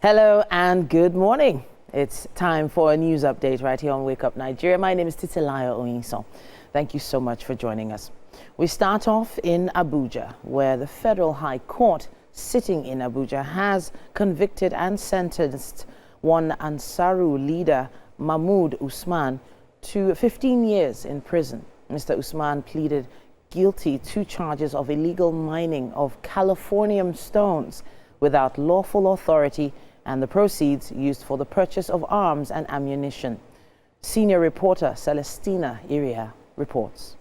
Hello and good morning. It's time for a news update right here on Wake Up Nigeria. My name is Titilayo Oyinson. Thank you so much for joining us. We start off in Abuja, where the Federal High Court sitting in Abuja has convicted and sentenced one Ansaru leader, Mahmood Usman, to 15 years in prison. Mr. Usman pleaded guilty to charges of illegal mining of Californium stones without lawful authority and the proceeds used for the purchase of arms and ammunition. Senior reporter Celestina Iria reports.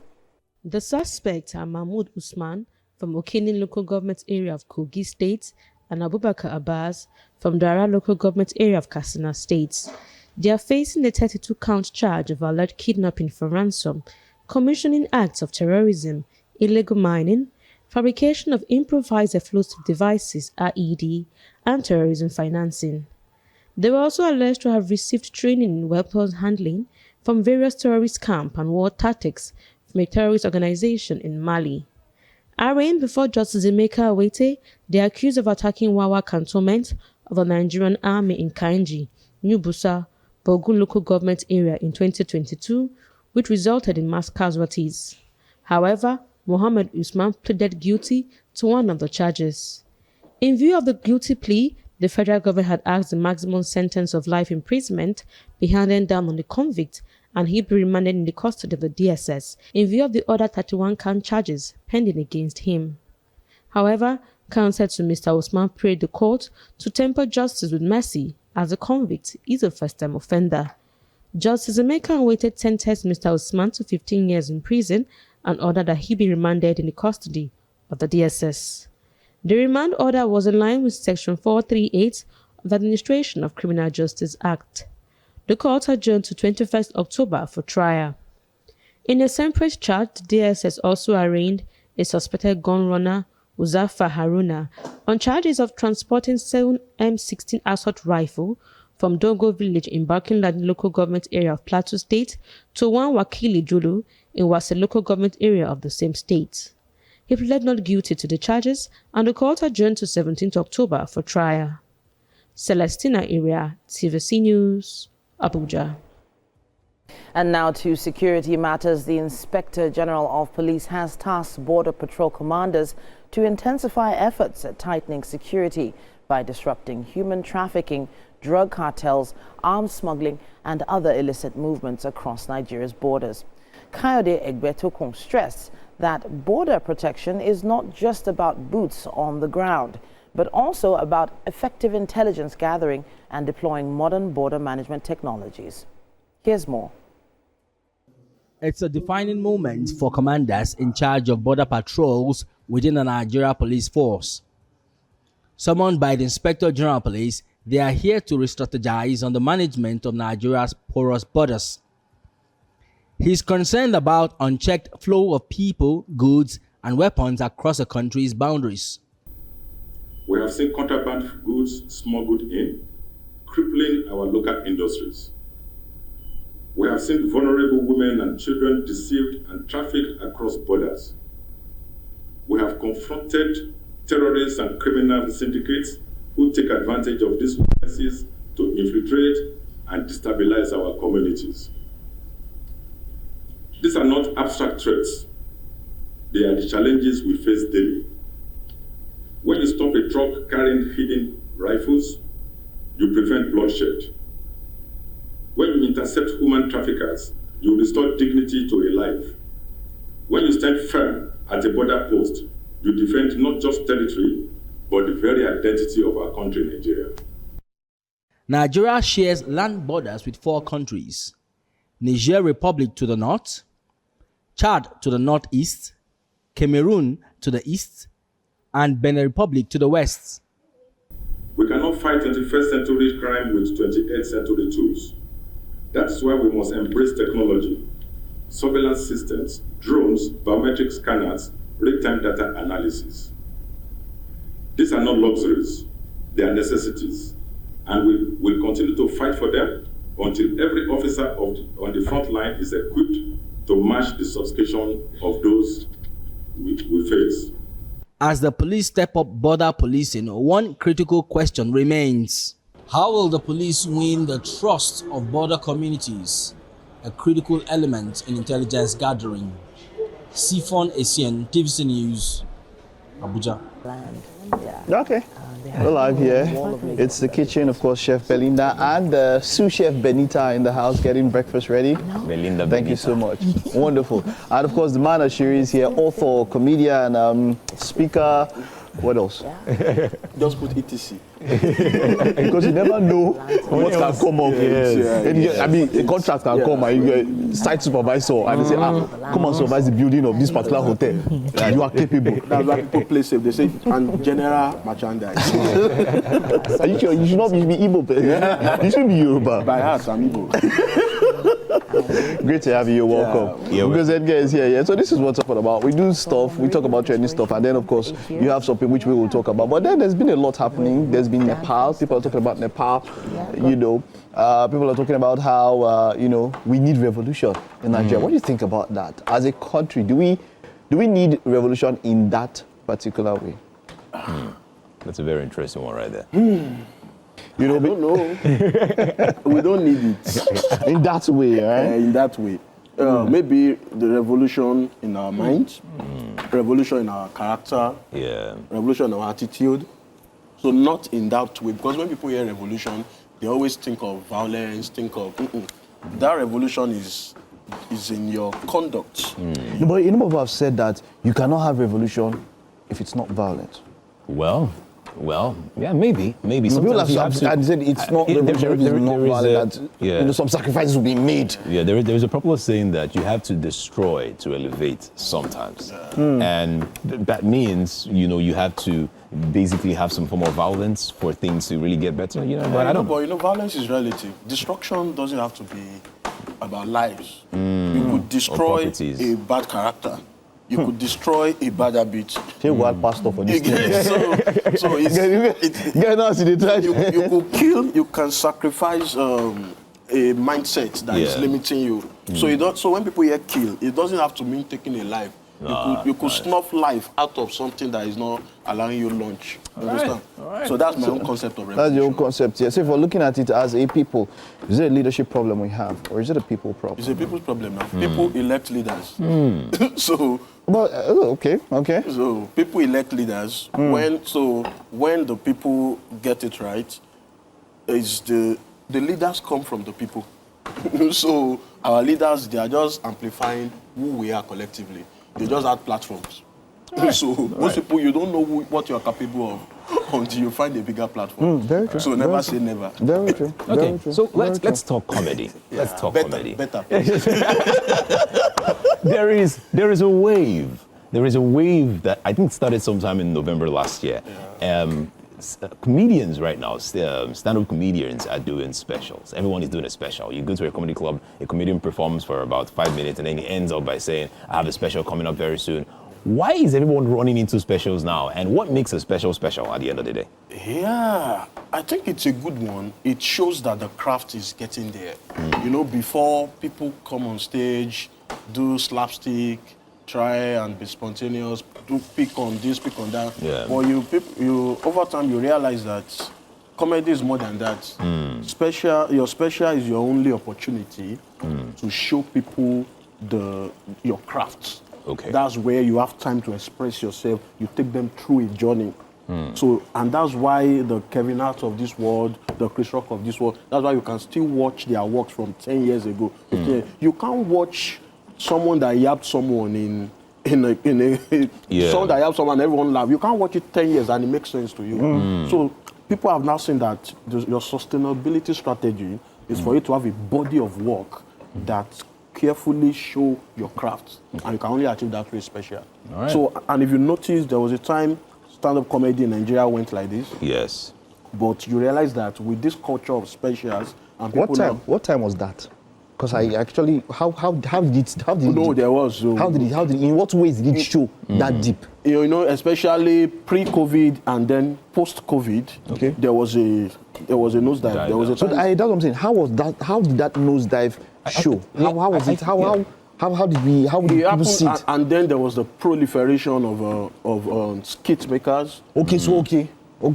The suspects are Mahmood Usman from Okene local government area of Kogi State and Abubakar Abbas from Dara local government area of Katsina State. They are facing a 32-count charge of alleged kidnapping for ransom, commissioning acts of terrorism, illegal mining, fabrication of improvised explosive devices (IED), and terrorism financing. They were also alleged to have received training in weapons handling from various terrorist camps and war tactics from a terrorist organization in Mali. Arraigned before Justice Emeka Awete, they are accused of attacking Wawa cantonment of the Nigerian army in Kainji, New Busa, Bogun local government area in 2022, which resulted in mass casualties. However, Mohammed Usman pleaded guilty to one of the charges. In view of the guilty plea, the federal government had asked the maximum sentence of life imprisonment be handed down on the convict and he be remanded in the custody of the DSS in view of the other 31-count charges pending against him. However, counsel to Mr. Usman prayed the court to temper justice with mercy as the convict is a first-time offender. Justice Emeka Awete sentenced Mr. Usman to 15 years in prison and ordered that he be remanded in the custody of the DSS. The remand order was in line with Section 438 of the Administration of Criminal Justice Act. The court adjourned to 21st October for trial. In a separate charge, the DSS also arraigned a suspected gun runner, Uzafa Haruna, on charges of transporting 7 M16 assault rifle from Dogo village in Barkinladi local government area of Plateau State to one Wakili Julu in Wase local government area of the same state. He pleaded not guilty to the charges and the court adjourned to 17th October for trial. Celestina Iria, TVC News, Abuja. And now to security matters. The Inspector General of Police has tasked Border Patrol commanders to intensify efforts at tightening security by disrupting human trafficking, drug cartels, arms smuggling and other illicit movements across Nigeria's borders. Kayode Egbetokun stressed that border protection is not just about boots on the ground, but also about effective intelligence gathering and deploying modern border management technologies. Here's more. It's a defining moment for commanders in charge of border patrols within the Nigeria Police Force. Summoned by the Inspector General of Police, they are here to re-strategize on the management of Nigeria's porous borders. He's concerned about unchecked flow of people, goods, and weapons across the country's boundaries. We have seen contraband goods smuggled in, crippling our local industries. We have seen vulnerable women and children deceived and trafficked across borders. We have confronted terrorists and criminal syndicates who take advantage of these weaknesses to infiltrate and destabilize our communities. These are not abstract threats. They are the challenges we face daily. When you stop a truck carrying hidden rifles, you prevent bloodshed. When you intercept human traffickers, you restore dignity to a life. When you stand firm at a border post, you defend not just territory, but the very identity of our country, Nigeria. Nigeria shares land borders with 4 countries: Niger Republic to the north, Chad to the northeast, Cameroon to the east, and Benin Republic to the west. We cannot fight 21st century crime with 28th century tools. That's why we must embrace technology, surveillance systems, drones, biometric scanners, real-time data analysis. These are not luxuries, they are necessities, and we will continue to fight for them until every officer on the front line is equipped to match the sophistication of those we face. As the police step up border policing, one critical question remains. How will the police win the trust of border communities? A critical element in intelligence gathering. Sifon Essien, TVC News, Abuja. Land. Yeah. Okay. We're live here. It's the kitchen, of course, Chef Belinda and sous chef Benita in the house getting breakfast ready. Belinda, Thank you so much. Wonderful. And of course, the man Ashiri is here, author, comedian, speaker. What else? Just put ETC. Because you never know what can come up. I mean, a contract can come and you get site supervisor and they say, come and supervise the building of this particular hotel. You are capable. That's why people play safe. They say, and general merchandise. Are you sure? You should not be Igbo. You should be Yoruba. By heart, I'm Igbo. Great to have you. You're welcome. Because Edgar is here. Yeah. So this is what's up about. We do stuff. We talk about trending stuff, and then of course you have something which we will talk about. But then there's been a lot happening. There's been Nepal. People are talking about Nepal. You know, people are talking about how you know, we need revolution in Nigeria. What do you think about that? As a country, do we need revolution in that particular way? That's a very interesting one right there. You know, I don't know. We don't need it. in that way, right? In that way. Maybe the revolution in our minds, revolution in our character, revolution in our attitude. So not in that way, because when people hear revolution, they always think of violence, think of, that revolution is in your conduct. No, but you know people have said that you cannot have revolution if it's not violent. Well, yeah, maybe. People have said it's not revolution if it's not violent. You know, some sacrifices will be made. Yeah, there's a popular saying that you have to destroy to elevate sometimes, and that means, you know, you have to basically have some form of violence for things to really get better. You know, but you know, violence is relative. Destruction doesn't have to be about lives. You could destroy a bad character. You could destroy a bad habit. Say what pastor for this thing. So you could kill, you can sacrifice a mindset that is limiting you. So when people hear kill, it doesn't have to mean taking a life. You could snuff life out of something that is not allowing you launch. Understand? So that's my own concept of revolution. That's your own concept, yeah. So if we're looking at it as a people, is it a leadership problem we have, or is it a people problem? It's a people's problem now. People elect leaders. So. Well, okay. So people elect leaders. When the people get it right, is the leaders come from the people. So our leaders, they are just amplifying who we are collectively. They just add platforms. So most people, you don't know what you are capable of until you find a bigger platform. Very true. So never say never. Very true. Okay, very true. So let's talk comedy. Let's talk comedy. Better. There is a wave. There is a wave that I think started sometime in November last year. Comedians right now, stand-up comedians are doing specials. Everyone is doing a special. You go to a comedy club, a comedian performs for about 5 minutes, and then he ends up by saying, I have a special coming up very soon. Why is everyone running into specials now? And what makes a special at the end of the day? Yeah, I think it's a good one. It shows that the craft is getting there. You know, before people come on stage, do slapstick, try and be spontaneous, do pick on this, pick on that. Yeah. But you over time you realize that comedy is more than that. Your special is your only opportunity to show people your craft. Okay. That's where you have time to express yourself. You take them through a journey. So, and that's why the Kevin Hart of this world, the Chris Rock of this world, that's why you can still watch their works from 10 years ago. You can't watch someone that yapped someone in a song that yapped someone and everyone laugh. You can't watch it 10 years and it makes sense to you. So people have now seen that your sustainability strategy is for you to have a body of work that carefully show your craft, and you can only achieve that through a special. So, and if you notice, there was a time stand-up comedy in Nigeria went like this. Yes. But you realize that with this culture of specials, and people what time was that? Because I actually, how did it? No, there was. In what ways did it show that deep? You know, especially pre-COVID and then post-COVID. Okay. There was a nosedive. There was a time. So that's what I'm saying. How was that? How did that nosedive show? How was it? How did people see it? And then there was the proliferation of skit makers. Okay, so okay.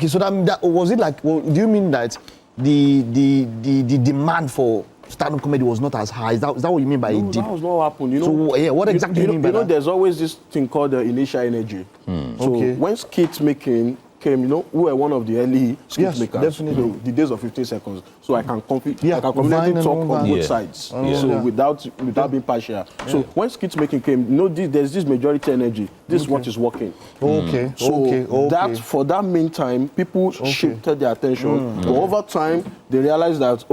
So that was it like? Well, do you mean that the demand for stand-up comedy was not as high. Is that what you mean by No, a dip? that was not what happened. You know, So yeah, what exactly do you mean by that? There's always this thing called the initial energy. So Okay. when skit making came, you know, we were one of the early skit Yes, makers. definitely. You know, the days of 15 seconds. So I can confidently Yeah, talk Vine and on all both that. Yeah. sides. Yeah. So without being partial. So when skit making came, you know, there's this majority energy. This is what is working. Okay, So okay. that for that meantime, people shifted their attention. But over time, they realized that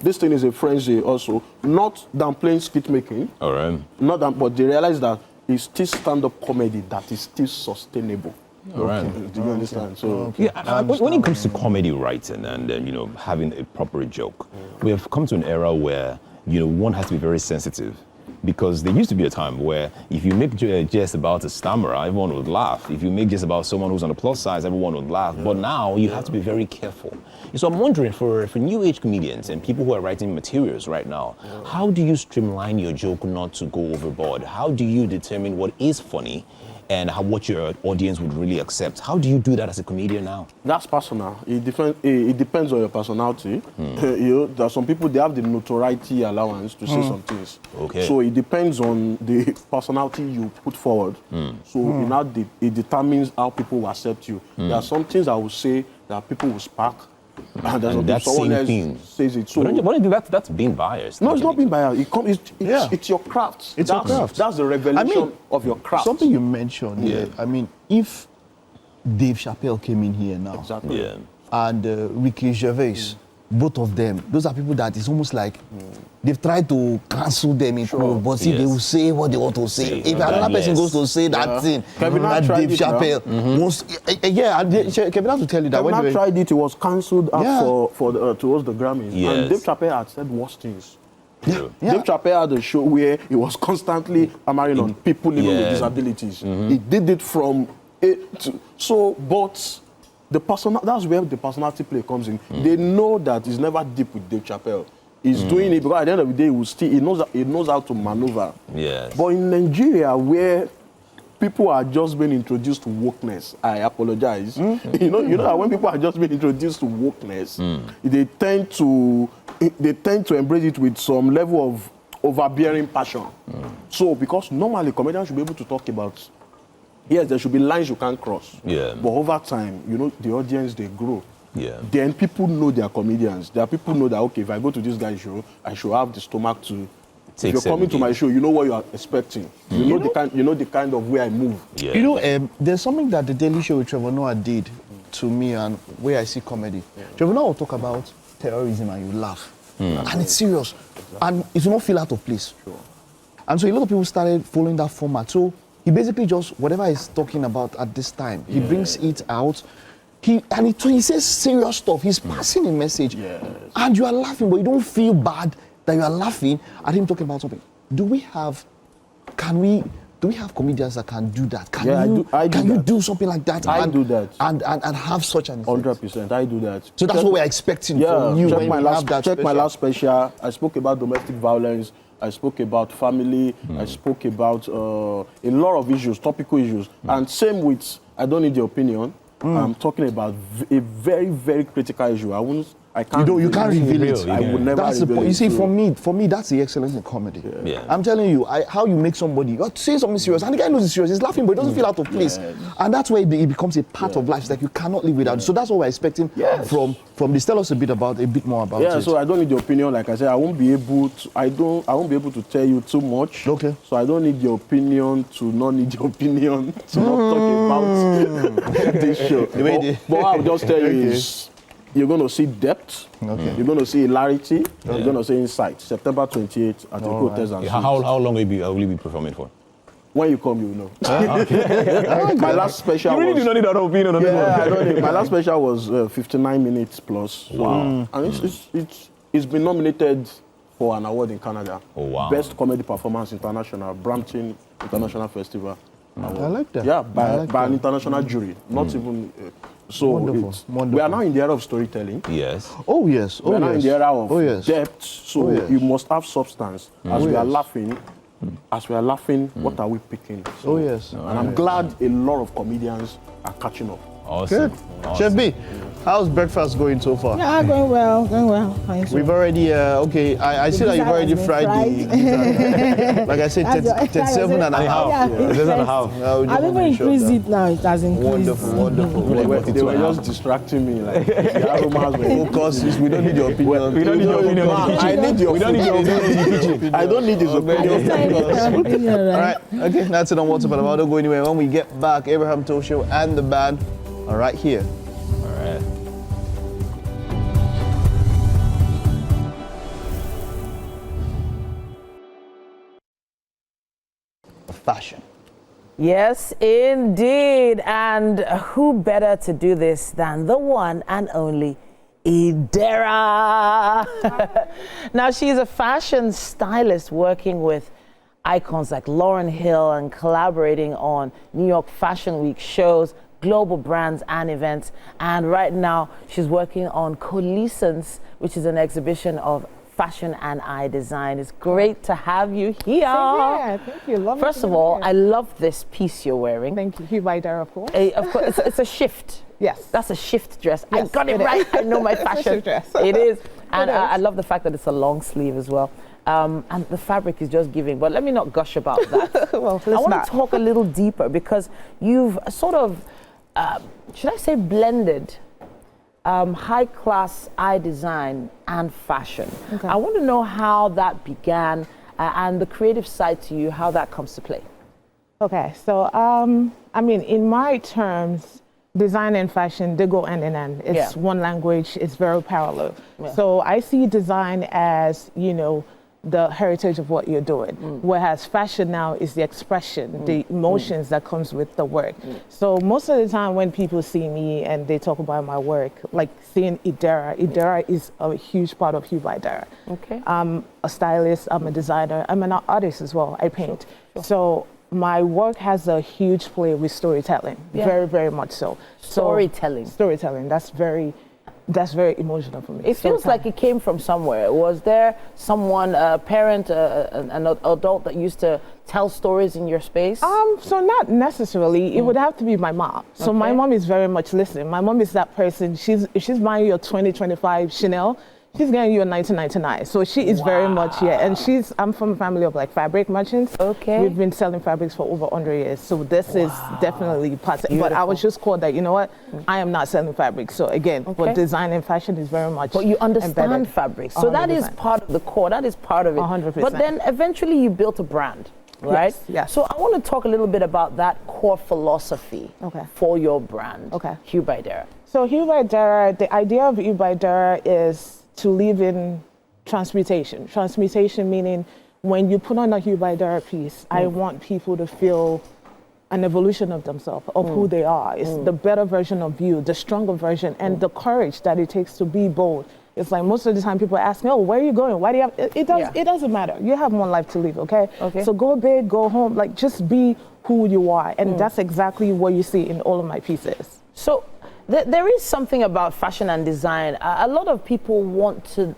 this thing is a frenzy also. Not downplaying skit making. All right. But they realized that it's still stand-up comedy that is still sustainable. All right. Do you understand? So Yeah, when it comes to comedy writing and having a proper joke, we have come to an era where one has to be very sensitive, because there used to be a time where if you make a jest about a stammerer, everyone would laugh. If you make jest about someone who's on the plus size, everyone would laugh. But now you have to be very careful. So I'm wondering, for new age comedians and people who are writing materials right now, how do you streamline your joke not to go overboard? How do you determine what is funny and what your audience would really accept? How do you do that as a comedian now? that's personal. It depends on your personality. There are some people, they have the notoriety allowance to say some things. Okay. So it depends on the personality you put forward. So it determines how people will accept you. There are some things I will say that people will spark. And there's And that someone same else thing. says it. So But don't you think that's being biased? no, it's not being biased. It's your craft. It's your craft. That's the revelation of your craft. Something you mentioned. Yeah. I mean, if Dave Chappelle came in here now, Exactly. Yeah. and Ricky Gervais, both of them, those are people that it's almost like they've tried to cancel them in proof, but see, they Yes. will say what they want to say. If That another person yes. goes to say that thing, Kevin Hart that tried Dave it now. Chappelle wants, Kevin Hart to tell you that When I when tried it was cancelled out Yeah. towards the Grammys. Yes. And Dave Chappelle had said worse things. True. Dave Chappelle had a show where he was constantly hammering on people living with Yeah. disabilities. He did it from A to... So, but that's where the personality play comes in. They know that it's never deep with Dave Chappelle. He's doing it because at the end of the day, he knows how to maneuver. Yes. But in Nigeria, where people are just being introduced to wokeness, I apologize. You know that when people are just being introduced to wokeness, they tend to embrace it with some level of overbearing passion. So, because normally comedians should be able to talk about, yes, there should be lines you can't cross. Yeah. But over time, the audience, they grow. Yeah. Then people know they are comedians. There are people know that, okay, if I go to this guy's show, I should have the stomach to... Take if you're coming to my show, you know what you are expecting. You know the kind of way I move. Yeah. there's something that the Daily Show with Trevor Noah did to me and where I see comedy. Trevor Noah will talk about terrorism and you laugh. And it's serious. And it will not feel out of place. And so a lot of people started following that format. So he basically just, whatever he's talking about at this time, he brings it out. He says serious stuff. He's passing a message. Yes. And you are laughing, but you don't feel bad that you are laughing at him talking about something. Do we have comedians that can do that? Can you do something like that? I do that. And have such an effect? 100%, I do that. So that's what we're expecting from you when you have that check my special. last special. I spoke about domestic violence. I spoke about family. I spoke about a lot of issues, topical issues. And same with, I don't need your opinion. I'm talking about a very, very critical issue. I can't. You can't reveal it. I would never. That's the reveal point. it. You see, So- for me, that's the excellence in comedy. Yeah. I'm telling you, how you make somebody say something serious, and the guy knows it's serious. He's laughing, but it doesn't feel out of place, and that's where it becomes a part of life. It's like you cannot live without it. So that's what we're expecting from this. Tell us a bit more about it. Yeah, so I don't need your opinion. Like I said, I won't be able to tell you too much. Okay. So I don't need your opinion to not need your opinion to not talk about this show. But what I'll just tell you is, you're going to see depth. Okay. You're going to see hilarity. You're going to see insight. September 28th at the Hotels and How Suites. long will you be performing for? When you come, you will know. My last special You really was... do not need our opinion on this Yeah, I one. don't need. My last special was 59 minutes plus. Wow. And it's been nominated for an award in Canada. Oh, wow. Best Comedy Performance International, Brampton International Festival. Award. I like that. Yeah, I by like an that. international jury. Not even... so Wonderful, it's- wonderful. we are now in the era of storytelling. Yes. Oh yes. We are now in the era of yes. depth. So Oh, yes. you must have substance. As we are yes. laughing, what are we picking? So, Oh yes. And I'm glad a lot of comedians are catching up. Awesome. Good. Awesome. Chef B, How's breakfast going so far? Yeah, going well, going well. Fine, so. We've already, okay, I see that you've already fried the like I said, 37 and a half. I've even increased it now, it has increased. Wonderful. They were just distracting me. Like, the aromas were focus. We don't need your opinion. We don't need your opinion. I need your. We don't need your opinion. I don't need his opinion. All right, okay, that's it on What's Up and About. Don't go anywhere. When we get back, Abraham Tosho and the band are right here. All right. Fashion. Yes, indeed. And who better to do this than the one and only Idera? Now, she's a fashion stylist working with icons like Lauryn Hill and collaborating on New York Fashion Week shows, global brands and events. And right now, she's working on Coalescence, which is an exhibition of fashion and eye design. It's great to have you here. Yeah, thank you. Lovely. First of all, I love this piece you're wearing. Thank you. Hugh by Dara, of course. Of course, it's a shift. Yes. That's a shift dress. Yes, I got it is. right. I know my fashion. It's a shift dress. It is. And It is. I love the fact that it's a long sleeve as well. And the fabric is just giving. But let me not gush about that. Well, I let's want not. to talk a little deeper because you've sort of, should I say, blended high-class eye design and fashion. Okay. I want to know how that began and the creative side to you, how that comes to play. Okay, so I mean, in my terms, design and fashion, they go hand in hand. It's one language, it's very parallel. Yeah. So I see design as, you know, the heritage of what you're doing, whereas fashion now is the expression, the emotions that comes with the work. So most of the time when people see me and they talk about my work, like seeing Idera is a huge part of Hugh by Dara. Okay. I'm a stylist, I'm a designer, I'm an artist as well, I paint. Sure. So my work has a huge play with storytelling, very, very much so. Storytelling. Storytelling, that's very emotional for me. It feels like it came from somewhere. Was there someone, a parent, an adult that used to tell stories in your space? So not necessarily. It would have to be my mom. So my mom is very much listening. My mom is that person. If she's buying you a 2025 Chanel, she's getting you a 1999. So she is very much, and I'm from a family of like fabric merchants. Okay. We've been selling fabrics for over 100 years. So this is definitely part. But I was just called that, you know what, I am not selling fabrics. So again, but design and fashion is very much But you understand embedded. fabrics. So that is 100%. part of the core. That is part of it. 100%. But then eventually you built a brand, right? Yes. So I want to talk a little bit about that core philosophy for your brand, Hugh by Dara. So Hugh by Dara, the idea of Hugh by Dara is to live in transmutation. Transmutation meaning when you put on a Hugh by Dara piece, I want people to feel an evolution of themselves, of who they are. It's the better version of you, the stronger version, and the courage that it takes to be bold. It's like most of the time people ask me, oh, where are you going? Why do you have, it doesn't matter. You have one life to live, okay? So go big, go home, like just be who you are. And that's exactly what you see in all of my pieces. So there is something about fashion and design. A lot of people want to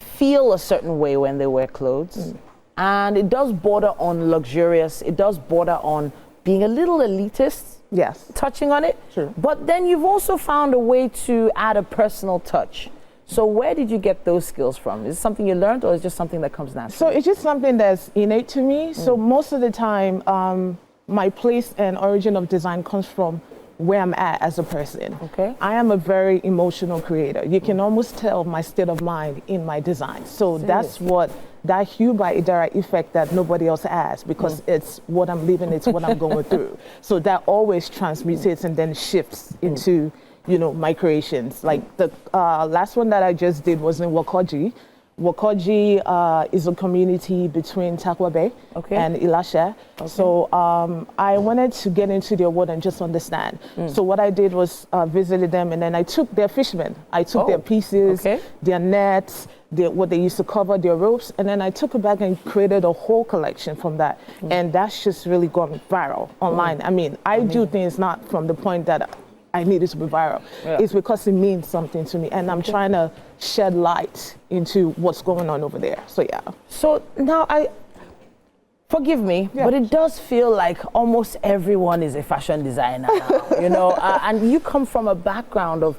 feel a certain way when they wear clothes. And it does border on luxurious. It does border on being a little elitist. Yes. Touching on it. True. But then you've also found a way to add a personal touch. So where did you get those skills from? Is it something you learned or is it just something that comes naturally? So it's just something that's innate to me. So most of the time, my place and origin of design comes from where I'm at as a person. Okay. I am a very emotional creator. You can almost tell my state of mind in my design. So that's what that Hugh by Idara effect that nobody else has, because it's what I'm living, it's what I'm going through. So that always transmutes and then shifts into, you know, my creations. Like the last one that I just did was in Wakoji. Wakoji is a community between Takwa Bay and Ilashe. So I wanted to get into their world and just understand. So what I did was visited them, and then I took their fishermen. I took their pieces, their nets, what they used to cover, their ropes, and then I took it back and created a whole collection from that. And that's just really gone viral online. I mean, I do things not from the point that I need it to be viral. It's because it means something to me, and I'm trying to shed light into what's going on over there. So yeah. So now forgive me, but it does feel like almost everyone is a fashion designer now, you know, and you come from a background of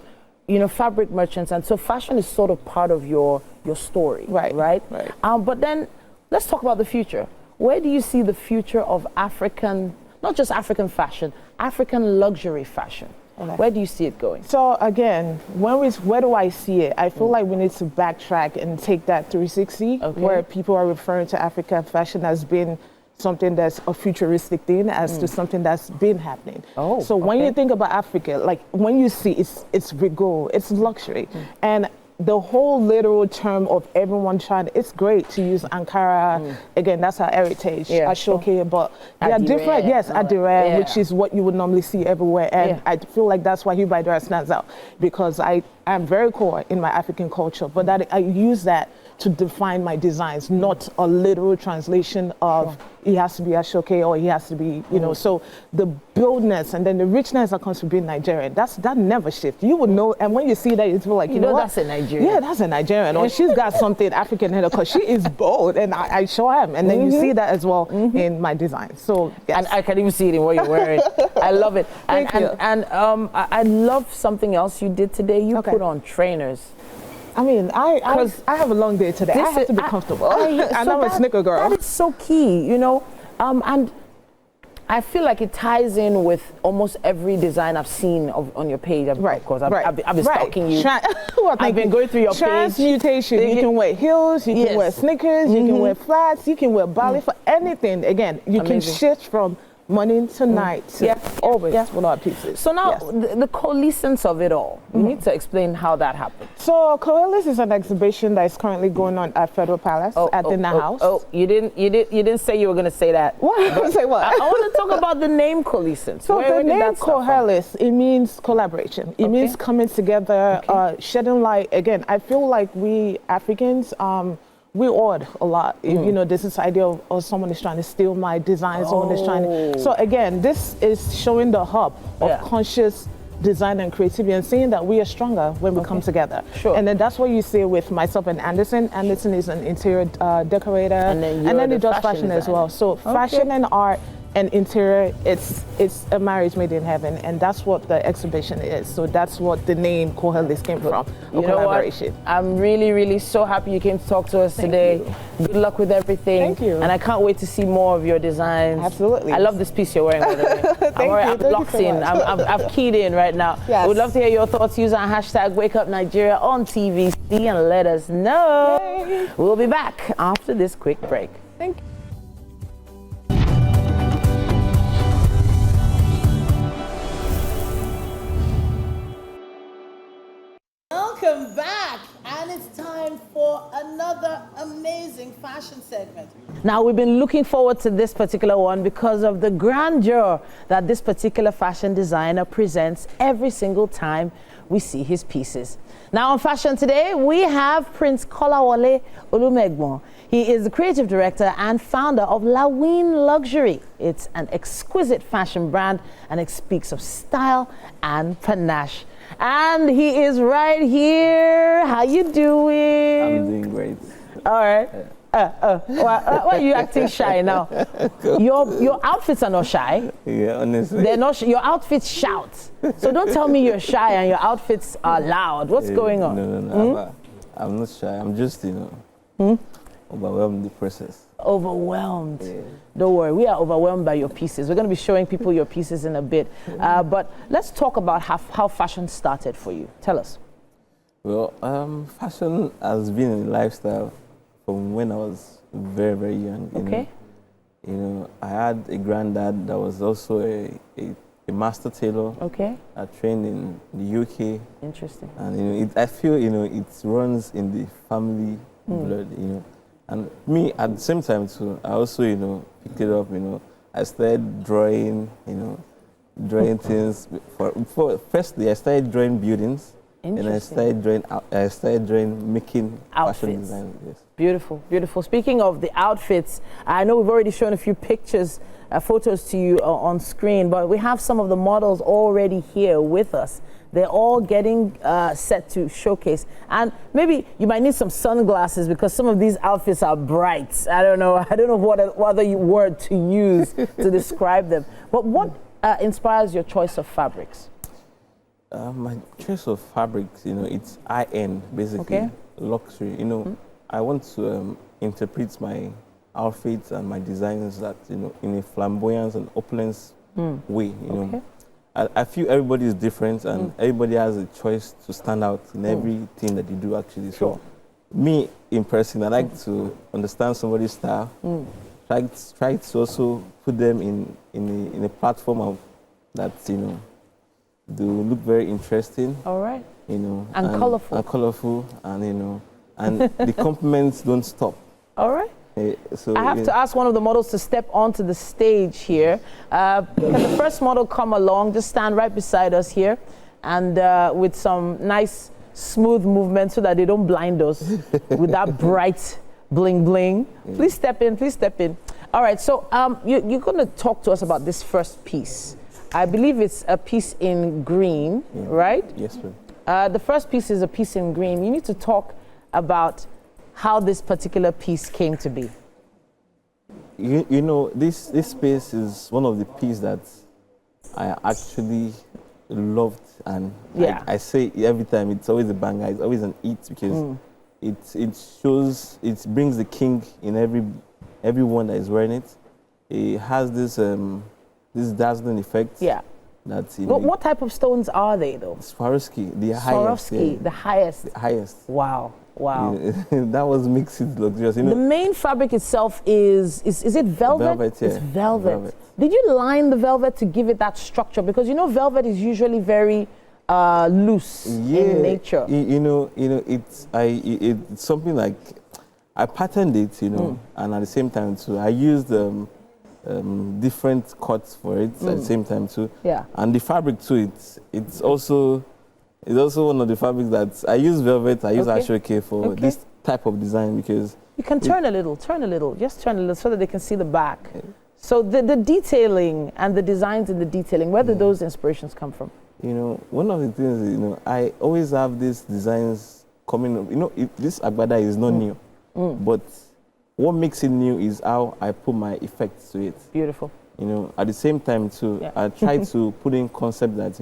fabric merchants, and so fashion is sort of part of your story, Right. Right. Right. But then let's talk about the future. Where do you see the future of African, not just African fashion, African luxury fashion? Okay. Where do you see it going? So again, where do I see it? I feel like we need to backtrack and take that 360, Okay. where people are referring to African fashion as being something that's a futuristic thing as to something that's been happening. Oh, so when okay. you think about Africa, like when you see it's regal, it's luxury, and the whole literal term of everyone trying, it's great to use Ankara. Again, that's our heritage, Yeah, Ashoke, but they are Adire different. Yes, and all that. Adire, Yeah. which is what you would normally see everywhere. And Yeah. I feel like that's why Hugh Baidara stands out, because I am very core in my African culture, but that I use that to define my designs, not a literal translation of he has to be Ashoke or he has to be, so the boldness and then the richness that comes from being Nigerian, that never shifts. You would know, and when you see that, you feel like, you know what? That's a Nigerian. Yeah, that's a Nigerian. Or she's got something African in her, because she is bold, and I sure am. And then you see that as well in my design. So, yes. And I can even see it in what you're wearing. I love it. Thank you. I love something else you did today. You Okay. put on trainers. I mean, I have a long day today. I have to be comfortable. And I'm a sneaker girl. That is so key, and I feel like it ties in with almost every design I've seen on your page. Of course, I've been stalking you. Well, I've been going through your page. Transmutation. You can wear heels, you can wear sneakers, you can wear flats, you can wear ballet for anything. Again, you can shift from morning to night to always with our pieces. So now, the coalescence of it all, you need to explain how that happened. So Coalesce is an exhibition that is currently going on at Federal Palace at the House. Oh, you didn't say you were going to say that. What? Say what? I want to talk about the name coalescence. So Where the did name that start from? Coalesce, it means collaboration. It means coming together, shedding light. Again, I feel like we Africans, we odd a lot. There's this idea of someone is trying to steal my design, someone is trying to. So again, this is showing the hub of conscious design and creativity, and seeing that we are stronger when we come together. Sure. And then that's what you see with myself and Anderson. Anderson is an interior decorator, and then he does fashion as well. So fashion and art and interior, it's a marriage made in heaven, and that's what the exhibition is. So that's what the name Coalesce came from, collaboration. What? I'm really, really so happy you came to talk to us today. Good luck with everything. Thank you. And I can't wait to see more of your designs. Absolutely. I love this piece you're wearing, by the way. I'm locked in. I've keyed in right now. Yes. I would love to hear your thoughts. Use our hashtag #WakeUpNigeria on TVC and let us know. Yay. We'll be back after this quick break. Thank you. Welcome back, and it's time for another amazing fashion segment. Now, we've been looking forward to this particular one because of the grandeur that this particular fashion designer presents every single time we see his pieces. Now, on Fashion Today, we have Prince Kolawole Olumegbon. He is the creative director and founder of Lawin Luxury. It's an exquisite fashion brand, and it speaks of style and panache. And he is right here. How you doing? I'm doing great. All right. Why are you acting shy now? Your outfits are not shy. Yeah, honestly. They're not. Your outfits shout. So don't tell me you're shy and your outfits are loud. What's going on? No. I'm not shy. I'm just, overwhelmed the process. Overwhelmed. Yeah. Don't worry, we are overwhelmed by your pieces. We're going to be showing people your pieces in a bit. But let's talk about how fashion started for you. Tell us. Well, fashion has been a lifestyle from when I was very, very young. Okay. I had a granddad that was also a master tailor. Okay. I trained in the UK. Interesting. And I feel it runs in the family blood. And me, at the same time too, I also, picked it up, I started drawing, drawing things. Firstly, I started drawing buildings. And I started drawing, making outfits. Fashion design. Yes. Beautiful, beautiful. Speaking of the outfits, I know we've already shown a few pictures, photos to you on screen, but we have some of the models already here with us. They're all getting set to showcase. And maybe you might need some sunglasses because some of these outfits are bright. I don't know what other word to use to describe them. But what inspires your choice of fabrics? My choice of fabrics, it's high-end, basically, Okay. luxury. I want to interpret my outfits and my designs that, in a flamboyance and opulence way, Okay. I feel everybody is different and everybody has a choice to stand out in everything that you do, actually. Sure. So, me, in person, I like to understand somebody's style, try to also put them in a platform of that, they look very interesting. All right. And colorful. And colorful, and the compliments don't stop. All right. So I have to ask one of the models to step onto the stage here. Can the first model come along? Just stand right beside us here, and with some nice, smooth movement so that they don't blind us with that bright bling bling. Please step in. Please step in. All right. So you're going to talk to us about this first piece. I believe it's a piece in green, right? Yes, ma'am. The first piece is a piece in green. You need to talk about how this particular piece came to be. This space is one of the pieces that I actually loved, and I say every time it's always a banger, it's always an hit, because it brings the king in everyone that is wearing it. It has this dazzling effect. Yeah. That's What type of stones are they, though? Swarovski, the highest. Swarovski, the highest. The highest. Wow. Wow. That was makes it luxurious. The main fabric itself is it velvet? Velvet, yeah. It's velvet. Did you line the velvet to give it that structure? Because velvet is usually very loose in nature. It's something like I patterned it, and at the same time too, I used different cuts for it at the same time too. Yeah. And the fabric too, it's also one of the fabrics that I use velvet, I use ashoke for this type of design, because you can turn a little, just turn a little so that they can see the back. So the detailing and the designs in the detailing, where did those inspirations come from? One of the things, I always have these designs coming up. This agbada is not new, but what makes it new is how I put my effects to it. Beautiful. At the same time too, I try to put in concept that,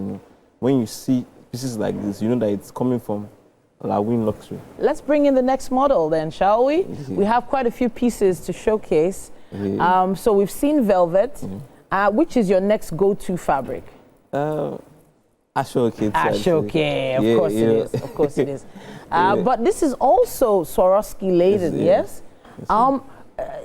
when you see pieces like this, that it's coming from Lawin luxury. Let's bring in the next model then, shall we? We have quite a few pieces to showcase. So we've seen velvet. Which is your next go-to fabric? Ashoke. Ashoke, of course it is. Of course it is. But this is also Swarovski laden, yes?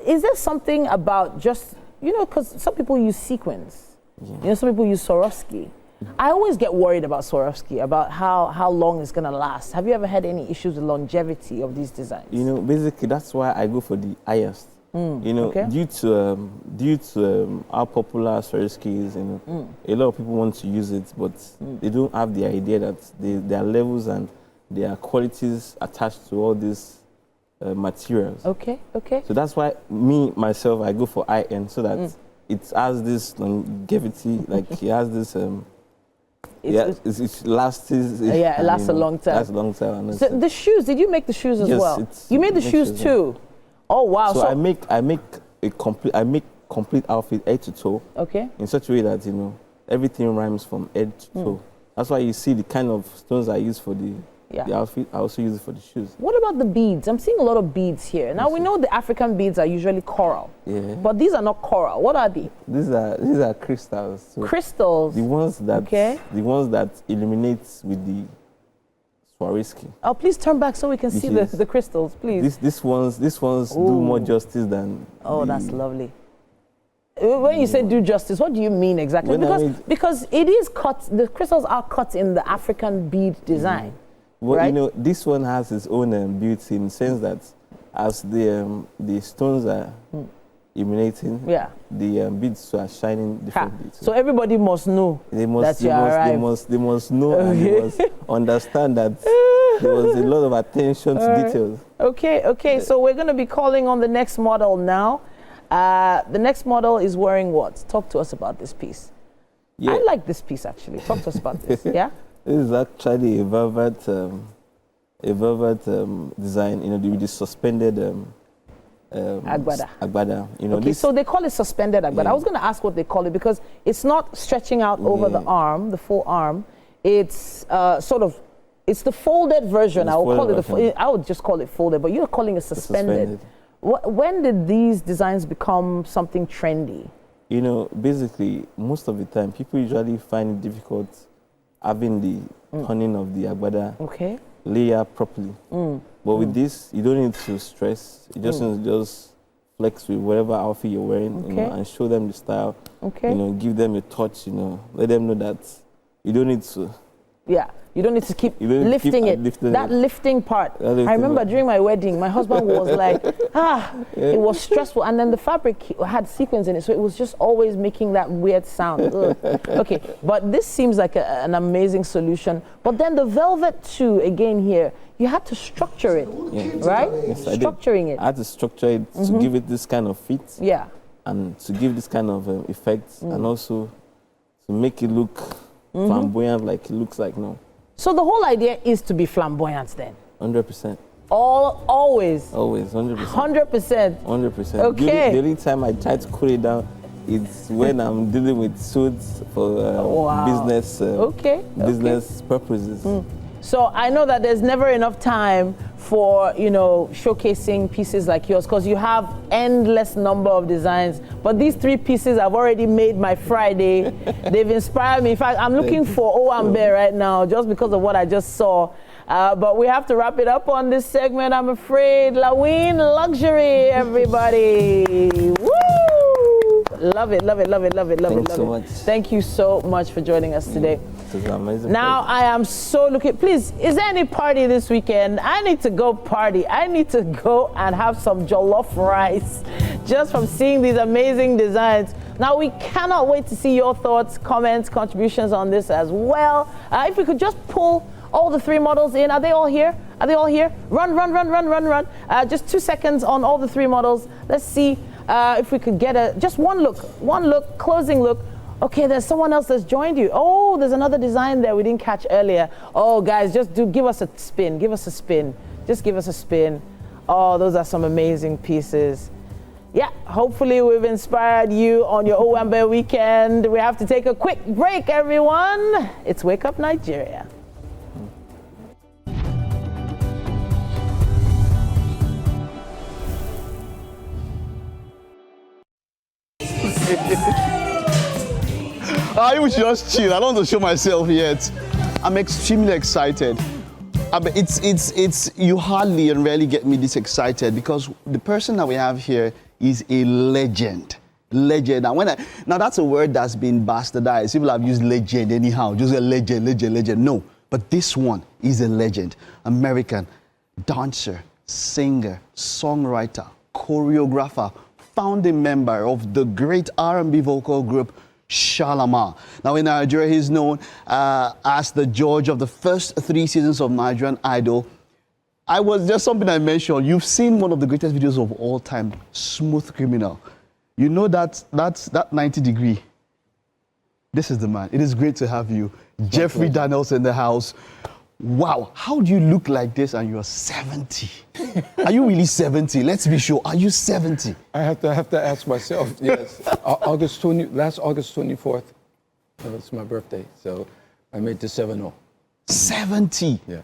Is there something about just, because some people use sequins. Some people use Swarovski. I always get worried about Swarovski, about how long it's going to last. Have you ever had any issues with longevity of these designs? Basically, that's why I go for the highest. Due to how popular Swarovski is, a lot of people want to use it, but they don't have the idea that there are levels and there are qualities attached to all these materials. Okay. So that's why myself, I go for high-end, so that it has this longevity, like it has this... it lasts. It lasts a long time. Lasts a long time. So the shoes, did you make the shoes as well? You made the shoes too? Oh wow! So I make complete outfit head to toe. Okay. In such a way that everything rhymes from head to toe. That's why you see the kind of stones I use for the outfit. I also use it for the shoes. What about the beads? I'm seeing a lot of beads here. Now we know the African beads are usually coral. Yeah. But these are not coral. What are they? These are crystals. So crystals. The ones that illuminate with the Swarovski. Oh, please turn back so we can see the crystals, please. These ones do more justice than. Oh, that's lovely. When you say do justice, what do you mean exactly? Because it is cut. The crystals are cut in the African bead design. Well, right? This one has its own beauty in the sense that as the stones are emanating, the beads are shining differently. So everybody must know they must know and they must understand that there was a lot of attention to details. Okay. So we're going to be calling on the next model now. The next model is wearing what? Talk to us about this piece. I like this piece actually. Talk to us about this. Yeah. This is actually a velvet design. With the suspended agbada. So they call it suspended agbada. I was going to ask what they call it because it's not stretching out over the arm, the full arm. it's it's the folded version. It's I will call it folded I would just call it folded, but you're calling it suspended. When did these designs become something trendy? You know, basically, most of the time, people usually find it difficult having the turning of the agbada layer properly. But with this, you don't need to stress. You just need to just flex with whatever outfit you're wearing, you know, and show them the style. You know, give them a touch. You know, let them know that you don't need to. Yeah. You don't need to keep lifting it. That lifting part. I remember during my wedding, my husband was like, it was stressful. And then the fabric had sequins in it, so it was just always making that weird sound. Okay, but this seems like an amazing solution. But then the velvet too, again here, you had to structure it, right? Yes, Structuring it. I had to structure it to give it this kind of fit. Yeah. And to give this kind of effect, and also to make it look flamboyant like it looks like now. So the whole idea is to be flamboyant then? 100%. Always? Always, 100%. 100%? 100%. Okay. The only time I try to cool it down is when I'm dealing with suits for business purposes. So I know that there's never enough time for, you know, showcasing pieces like yours, because you have endless number of designs. But these 3 pieces have already made my Friday. They've inspired me. In fact, I'm looking for Owambe right now just because of what I just saw. But we have to wrap it up on this segment, I'm afraid. Laween Luxury, everybody. Woo! Love it, love it, love it, love it, love it, love it. Thanks so much. Thank you so much for joining us today. It was amazing. Now I am so looking. Please, is there any party this weekend? I need to go party. I need to go and have some jollof rice just from seeing these amazing designs. Now we cannot wait to see your thoughts, comments, contributions on this as well. If we could just pull all the 3 models in. Are they all here? Are they all here? Run, run, run, run, run, run. Just 2 seconds on all the 3 models. Let's see if we could get just one look, closing look. Okay, there's someone else that's joined you. Oh, there's another design there we didn't catch earlier. Oh, guys, just give us a spin. Give us a spin. Just give us a spin. Oh, those are some amazing pieces. Yeah, hopefully we've inspired you on your Owambe weekend. We have to take a quick break, everyone. It's Wake Up Nigeria. I was just chill. I don't want to show myself yet. I'm extremely excited. It's you hardly and rarely get me this excited because the person that we have here is a legend. Legend. And now that's a word that's been bastardized. People have used legend anyhow. Just a legend, legend, legend. No, but this one is a legend. American dancer, singer, songwriter, choreographer, founding member of the great R&B vocal group Shalama. Now in Nigeria, he's known as the judge of the first 3 seasons of Nigerian Idol. I was just something I mentioned. You've seen one of the greatest videos of all time, Smooth Criminal. You know that 90 degree. This is the man. It is great to have you. Jeffrey Daniels in the house. Wow, how do you look like this and you're 70? Are you really 70? Let's be sure. Are you 70? I have to ask myself. Yes, last August 24th, it's my birthday, so I made the 70. 70. Yeah.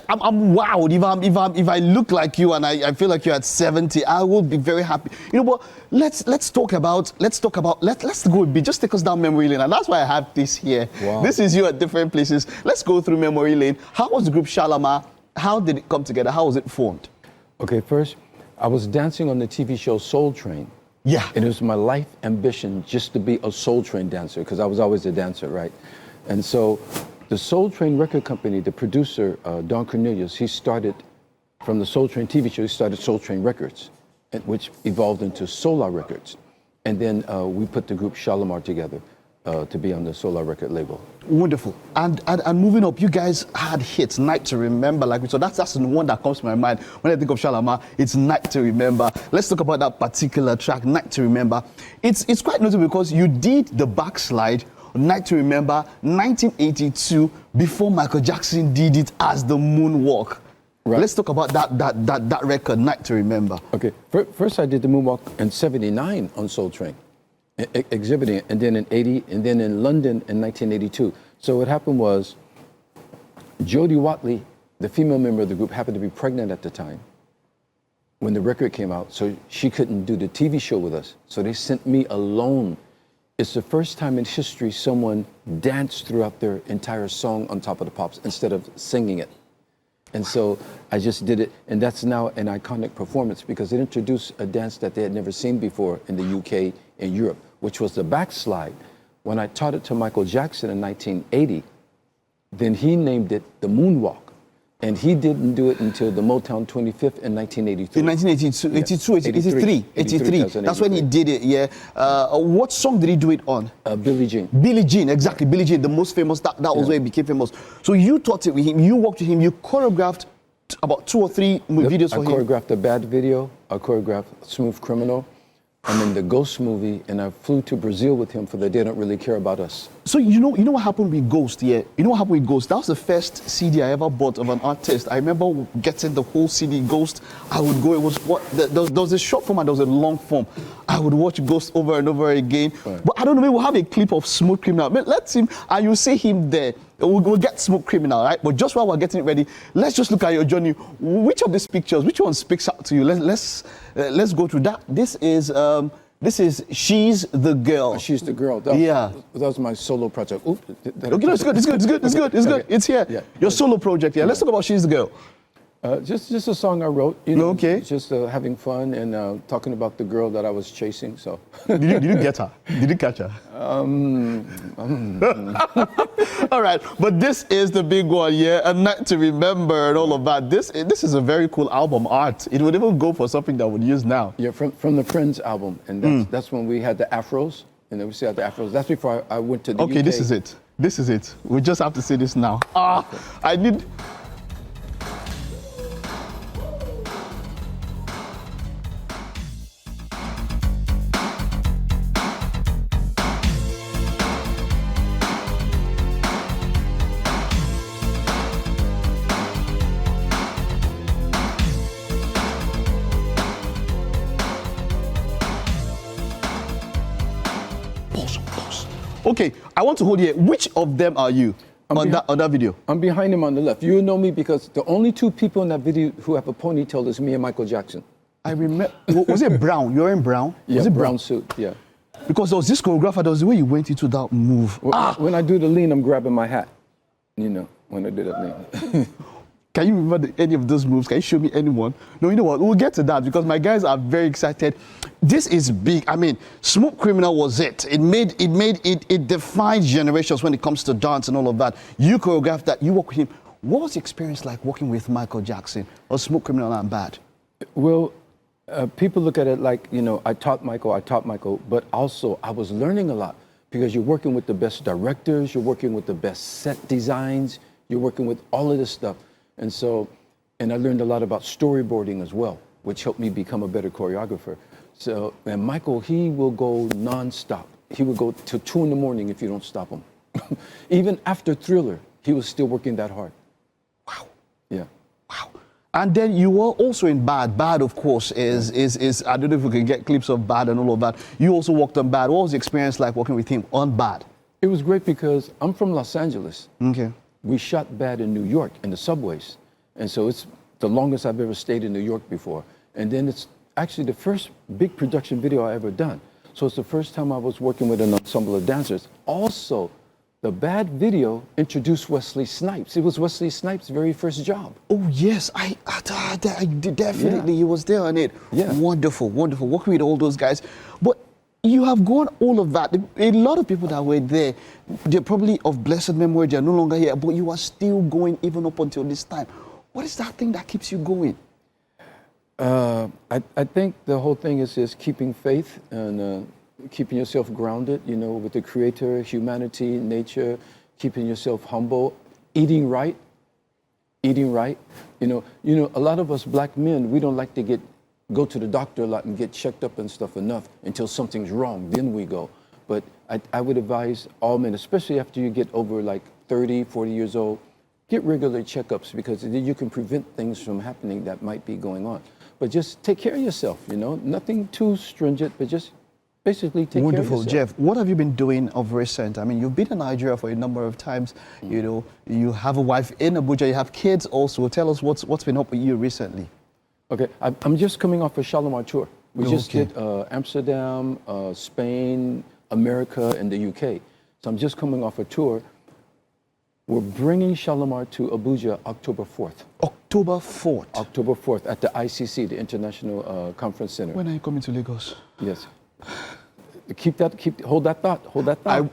I'm wowed. If I look like you and I feel like you're at 70, I will be very happy. You know what? Let's go a bit. Just take us down memory lane, and that's why I have this here. Wow. This is you at different places. Let's go through memory lane. How was the group Shalama? How did it come together? How was it formed? Okay, first, I was dancing on the TV show Soul Train. Yeah. And it was my life ambition just to be a Soul Train dancer, because I was always a dancer, right? And so the Soul Train record company, the producer, Don Cornelius, he started, from the Soul Train TV show, he started Soul Train Records, which evolved into Solar Records. And then we put the group Shalamar together to be on the Solar record label. Wonderful. And moving up, you guys had hits, Night to Remember, like we saw. That's the one that comes to my mind when I think of Shalama. It's Night to Remember. Let's talk about that particular track, Night to Remember. It's quite notable because you did the backslide, Night to Remember, 1982, before Michael Jackson did it as the Moonwalk. Right. Let's talk about that record, Night to Remember. Okay, first I did the Moonwalk in 79 on Soul Train, exhibiting it, and then in 80, and then in London in 1982. So what happened was, Jodie Watley, the female member of the group, happened to be pregnant at the time when the record came out, so she couldn't do the TV show with us. So they sent me alone. It's the first time in history someone danced throughout their entire song on Top of the Pops instead of singing it. And so I just did it, and that's now an iconic performance because it introduced a dance that they had never seen before in the UK and Europe, which was the backslide. When I taught it to Michael Jackson in 1980, then he named it the Moonwalk. And he didn't do it until the Motown 25th in 1983. In 1982, 83. That's when he did it, yeah. What song did he do it on? Billie Jean. Billie Jean, exactly. Billie Jean, the most famous. That was where he became famous. So you taught it with him, you worked with him, you choreographed about 2 or 3 videos for him. I choreographed the Bad video, I choreographed Smooth Criminal, and then the Ghost movie, and I flew to Brazil with him for the They Don't Really Care About Us. So you know what happened with Ghost, yeah? You know what happened with Ghost? That was the first CD I ever bought of an artist. I remember getting the whole CD, Ghost. I would go, it was there was a short form and there was a long form. I would watch Ghost over and over again. Right. But I don't know, maybe we'll have a clip of Smooth Criminal. Let's him, and you see him there. We'll get Smooth Criminal, right? But just while we're getting it ready, let's just look at your journey. Which of these pictures, which one speaks out to you? Let's go through that. This is She's the Girl. She's the Girl. That was my solo project. Oops, okay, no, it's good. It's here. Yeah. Your solo project, yeah. Let's talk about She's the Girl. Just a song I wrote, just having fun and talking about the girl that I was chasing. So did you get her? Did you catch her? All right, but this is the big one, yeah. A Night to Remember and all of that. This is a very cool album art. It would even go for something that would use now. Yeah, from the Friends album, and that's when we had the afros, and then we still had the afros. That's before I went to the UK. Okay, this is it. This is it. We just have to see this now. I need. Okay, I want to hold here. Which of them are you on that video? I'm behind him on the left. You know me because the only 2 people in that video who have a ponytail is me and Michael Jackson. I remember. Was it brown? You're in brown? Yeah, was it brown suit, yeah. Because there was this choreographer, there was the way you went into that move. When I do the lean, I'm grabbing my hat. You know, when I do that lean. Can you remember any of those moves? Can you show me anyone? No, you know what? We'll get to that because my guys are very excited. This is big. I mean, Smooth Criminal was it. It defined generations when it comes to dance and all of that. You choreographed that. You work with him. What was the experience like working with Michael Jackson or Smooth Criminal and Bad? Well, people look at it like, I taught Michael, but also I was learning a lot because you're working with the best directors, you're working with the best set designs, you're working with all of this stuff. And I learned a lot about storyboarding as well, which helped me become a better choreographer. So, and Michael, he will go nonstop. He would go till 2 in the morning if you don't stop him. Even after Thriller, he was still working that hard. Wow. Yeah. Wow. And then you were also in Bad. Bad, of course, is I don't know if we can get clips of Bad and all of that. You also worked on Bad. What was the experience like working with him on Bad? It was great because I'm from Los Angeles. Okay. We shot Bad in New York in the subways. And so it's the longest I've ever stayed in New York before. And then it's actually the first big production video I ever done. So it's the first time I was working with an ensemble of dancers. Also, the Bad video introduced Wesley Snipes. It was Wesley Snipes' very first job. Oh, yes. I definitely, he was there on it. Yeah. Wonderful, wonderful. Working with all those guys. But you have gone all of that. A lot of people that were there, they're probably of blessed memory. They're no longer here, but you are still going even up until this time. What is that thing that keeps you going? I think the whole thing is just keeping faith and keeping yourself grounded, with the Creator, humanity, nature, keeping yourself humble, eating right. A lot of us black men, we don't like to go to the doctor a lot and get checked up and stuff enough until something's wrong, then we go. But I would advise all men, especially after you get over like 30, 40 years old, get regular checkups because then you can prevent things from happening that might be going on. But just take care of yourself, nothing too stringent, but just basically take Wonderful, care of yourself. Jeff. What have you been doing of recent? I mean, you've been in Nigeria for a number of times. You know, you have a wife in Abuja. You have kids also. Tell us what's been up with you recently. Okay, I'm just coming off a Shalimar tour. We just Okay. did Amsterdam, Spain, America, and the UK. So I'm just coming off a tour. We're bringing Shalimar to Abuja October 4th. October 4th. October 4th at the ICC, the International Conference Center. When are you coming to Lagos? Yes. Hold that thought.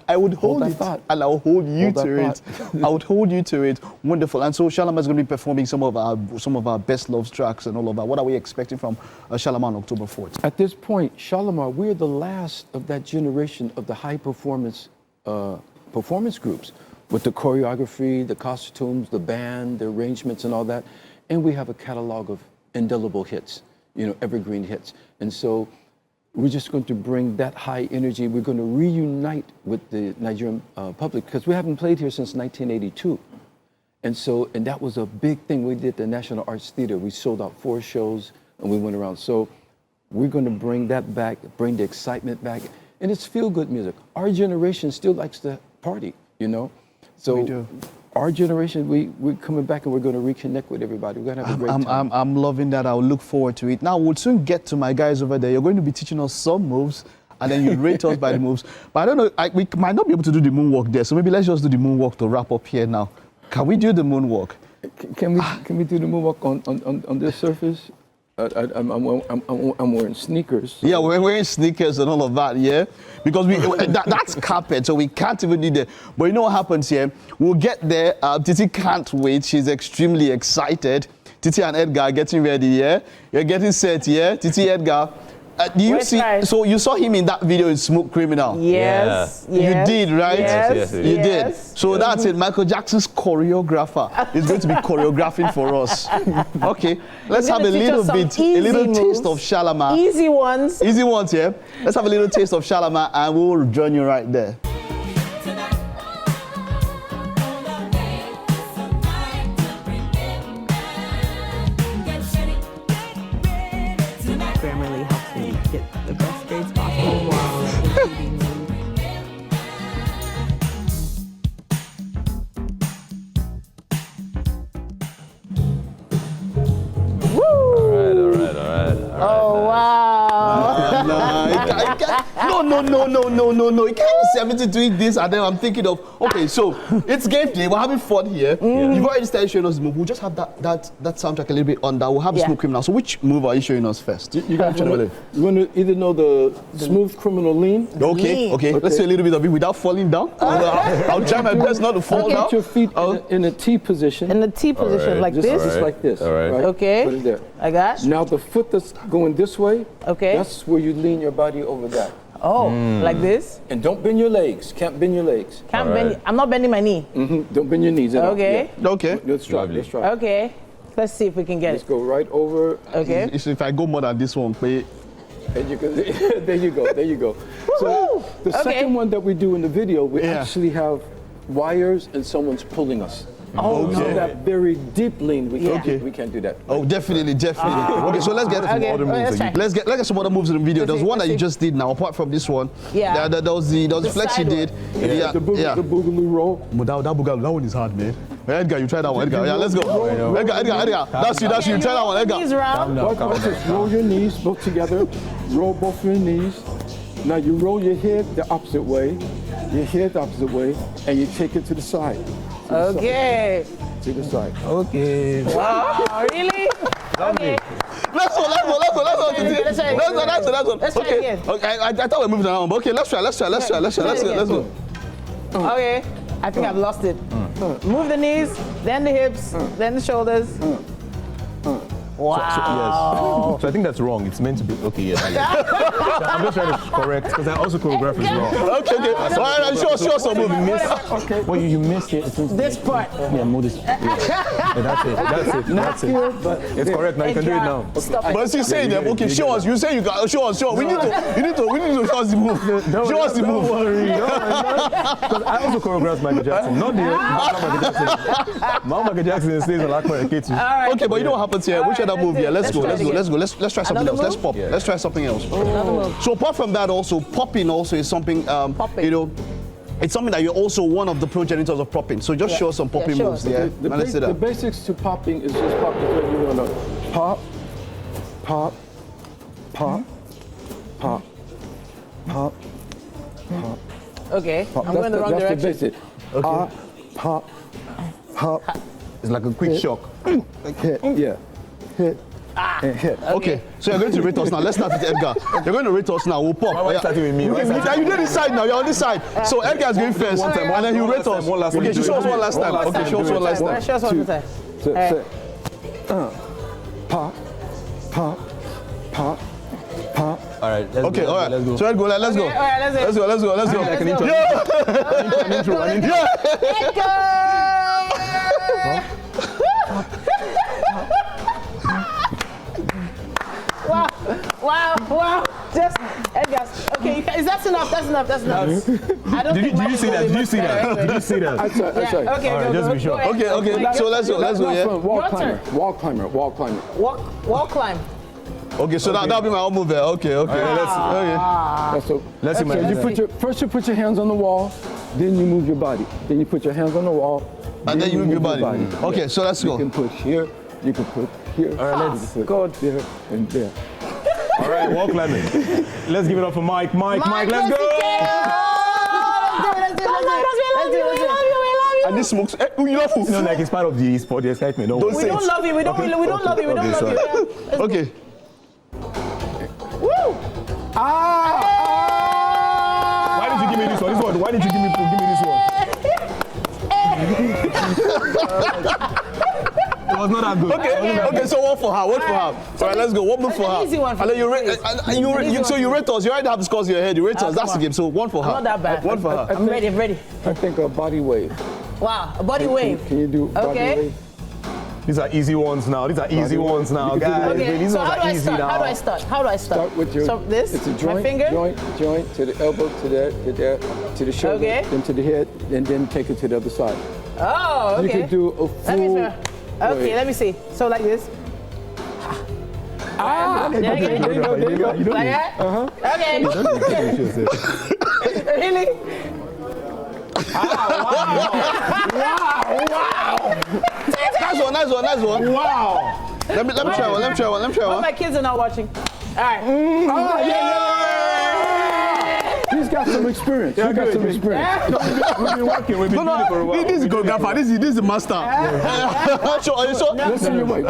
I would hold that it, thought. and I will hold you Hold that to it. I would hold you to it. Wonderful. And so Shalimar is going to be performing some of our best love tracks and all of that. What are we expecting from Shalimar on October 4th? At this point, Shalimar, we're the last of that generation of the high performance groups with the choreography, the costumes, the band, the arrangements and all that. And we have a catalog of indelible hits, you know, evergreen hits. And so we're just going to bring that high energy. We're going to reunite with the Nigerian public because we haven't played here since 1982. And that was a big thing. We did the National Arts Theater. We sold out 4 shows and we went around. So we're going to bring that back, bring the excitement back. And it's feel-good music. Our generation still likes to party, you know? So We do. Our generation, we're coming back and we're going to reconnect with everybody. We're going to have a great time. I'm loving that. I'll look forward to it. Now, we'll soon get to my guys over there. You're going to be teaching us some moves, and then you rate us by the moves. But I don't know, we might not be able to do the moonwalk there, so maybe let's just do the moonwalk to wrap up here now. Can we do the moonwalk? Can we do the moonwalk on this surface? I'm wearing sneakers. So. Yeah, we're wearing sneakers and all of that, yeah? Because that's carpet, so we can't even do that. But you know what happens here? We'll get there. Titi can't wait. She's extremely excited. Titi and Edgar are getting ready, yeah? You're getting set, yeah? Titi, Edgar. Do you see? Right. So you saw him in that video in Smoke Criminal. Yes. You did, right? Yes. You did. Yes. So that's it. Michael Jackson's choreographer is going to be choreographing for us. Okay, let's have a little bit, a little taste of Shalimar. Easy ones. Easy ones, yeah? Let's have a little taste of Shalimar and we'll join you right there. Grammarly helps me get the best grades possible while including Oh, wow. No. You can't say everything doing this and then I'm thinking of, okay, so it's game day. We're having fun here. You've already started showing us the move. We'll just have that soundtrack a little bit on that. We'll have the Smooth Criminal. So which move are you showing us first? You guys want to either know the Smooth Criminal Lean? Okay. Let's do a little bit of it without falling down. I'll try my best not to fall down. Put your feet in a T position. In the T position, like this? Just like this. All right. Okay. Put it there. I got. Now the foot that's going this way, Okay. that's where you lean your body over that. Oh, like this? And don't bend your legs. Can't bend your legs. Can't bend. I'm not bending my knee. Don't bend your knees at all. Okay. Yeah. Okay. Let's try. Let's try. Okay. Let's see if we can get Let's it. go right over. Okay. If I go more than this one, play. And you can, there you go. There you go. So the second one that we do in the video, we actually have wires and someone's pulling us. Oh, So no. that very deep lean, we can't, Okay. we can't do that. Oh, definitely. Okay, so let's get some Okay, other moves. let's try. Let's get some other moves in the video. There's Let's see, one that you let's see. just did now, apart from this one. Yeah. There was the flex you side did. The boogaloo roll. That one is hard, man. Edgar, you try that one. Edgar, yeah, let's go. Edgar. That's you. Try that one, Edgar. Knees round. Watch this. Roll your knees both together. Roll both your knees. Now you roll your head the opposite way. Your head the opposite way, and you take it to the side. Okay. To the side. Okay. Wow, really? Okay. Let's go. Let's try again. Let's try Okay. again. Okay, I thought we were moving around, but okay, let's try. Let's go. Okay. I think I've lost it. Move the knees, then the hips, then the shoulders. Wow. So I think that's wrong. It's meant to be okay. Yes. I'm just trying to correct because I also choreograph as well. Okay. All right, sure. So move. Okay. Well, you missed it. This part. Yeah, move this. That's it. It's correct now. You can do it now. Stop it. But you say them. Okay, show us. You say you got. Show us. We need to show us the move. Show us the move. Don't worry. Because I also choreographed Michael Jackson. Not Michael Jackson. Michael Jackson stays on Akbar Ketu. All right. Okay, but you know what happens here? Which other another move here. Let's go. Let's try something Another else. Let's move? pop. Let's try something else. Another move. So apart from that, also popping also is something. Popping. You know, it's something that you're also one of the progenitors of popping. So just show us some popping sure. moves. Yeah. The, Let's see the that. basics to popping is just popping. You want to pop, pop, pop, pop, pop, pop. Okay, pop. I'm going the wrong direction. That's the basic. Okay. Pop, pop. It's like a quick shock. Hit, yeah. Hit. And hit. Okay, so you're going to rate us now. Let's start with Edgar. You're going to rate us now. We'll pop. Why are you starting with me? Why are you starting You did this side now. You're on this side. So Edgar's going first, and then he'll rate us. one last time. Okay, show us one last time. Okay, show us one last time. Show us one time. Pop, pop, pop, pop. All right. Okay, all right. Let's go. So let's go. Let's go. Okay, all right, let's go. Let's go. Let's go. Okay, Let's go. Wow. Just, Edgar. Okay, is that enough? That's enough. I don't think Did you see that? Did you see that? Did you see that? I saw it. Okay, All right, go, just go, be sure. go ahead. Okay. So let's go. Yeah. Wall Your climber. turn. Wall climber. Wall climber. Wall climb. Okay, so that'll be my own move there. Okay. All right, let's see my So first you put your hands on the wall, then you move your body. Then you put your hands on the wall, And then you move your body. Okay, so let's You go. can put here, you can put here. All right, let's go there and there. All right, wall climbing. Let's give it up for Mike. Mike, let's go. Let's do it. And this smokes. You love who? No, like it's part of the sport, the excitement. Don't Don't We say don't it. love you. We don't love you. Okay. Woo! Why did you give me this one? Why did you give me this one? It was not that good. Okay, so one for her. All right, let's go. One move for her. Easy one for And then you me, rate. please. So you rate us. You already have the scores in your head. You rate us. That's the game. So one for her. Not that bad. One for her. I'm ready. I think a body wave. Wow, a body wave. Can you do body Okay. wave? These are easy ones now. Guys. Okay, These so ones how do are I easy start? now. How do I start? Start with your. So this, It's a my joint. finger. Joint to the elbow, to there, to the shoulder, Okay. then to the head, and then take it to the other side. Oh, okay. You can do a Let me full. try. Okay, let me see. So like this. There you go. Like that? Okay. Really? Nice one. Wow. Let me try one. All my kids are not watching. All right. He's got some experience. We've been working. We've been doing it for a while. This is choreographer. This is the master. Sure. Let's see your weight.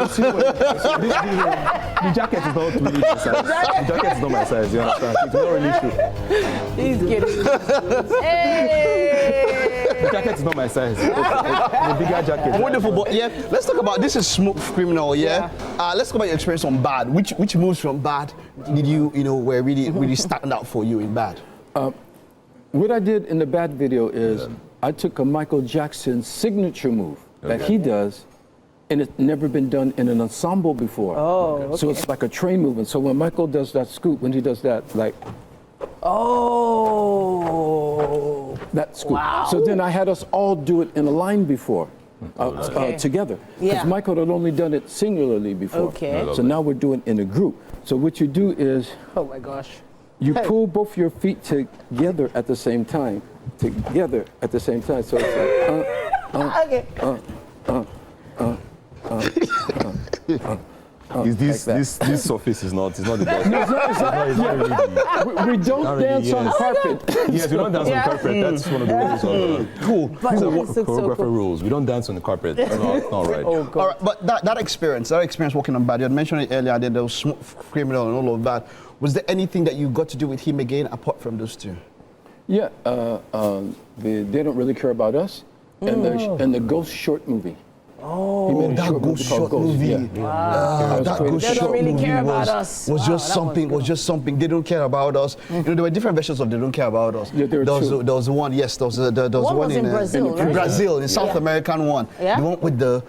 The jacket is not really my size. The jacket is not my size. You understand? It's not really true. He's kidding. Hey! The jacket is not my size. The bigger jacket. Wonderful, but yeah, let's talk about this is smooth criminal. Yeah, let's talk about your experience on Bad. Which moves from Bad did you were really stand out for you in Bad? What I did in the Bad video is I took a Michael Jackson signature move that he does, and it's never been done in an ensemble before. Oh, okay. So it's like a train movement. So when Michael does that scoop, when he does that, like that scoop. Wow. So then I had us all do it in a line before. Together. Yeah. Because Michael had only done it singularly before. Okay. So now we're doing it in a group. So what you do is Oh my gosh. you pull both your feet together at the same time. So it's like, Okay. This surface is not the best. we don't dance on carpet. Yes, we don't dance on carpet. That's one of the rules. Cool. Choreographer rules. We don't dance on the carpet. It's not right. Oh God. All right, but that experience working on Bad, you had mentioned it earlier, that there was smooth criminal and all of that. Was there anything that you got to do with him again apart from those two? Yeah, they don't really care about us. And the Ghost short movie. Oh, that Ghost short movie. Yeah. That Ghost They don't short really movie care about us. was Wow, just that something. was Was just something. They don't care about us. There were different versions of They Don't Care About Us. Yeah, there were two. There was one. Yes, there was one was in Brazil, right? Brazil, the South American one. Yeah? The one with the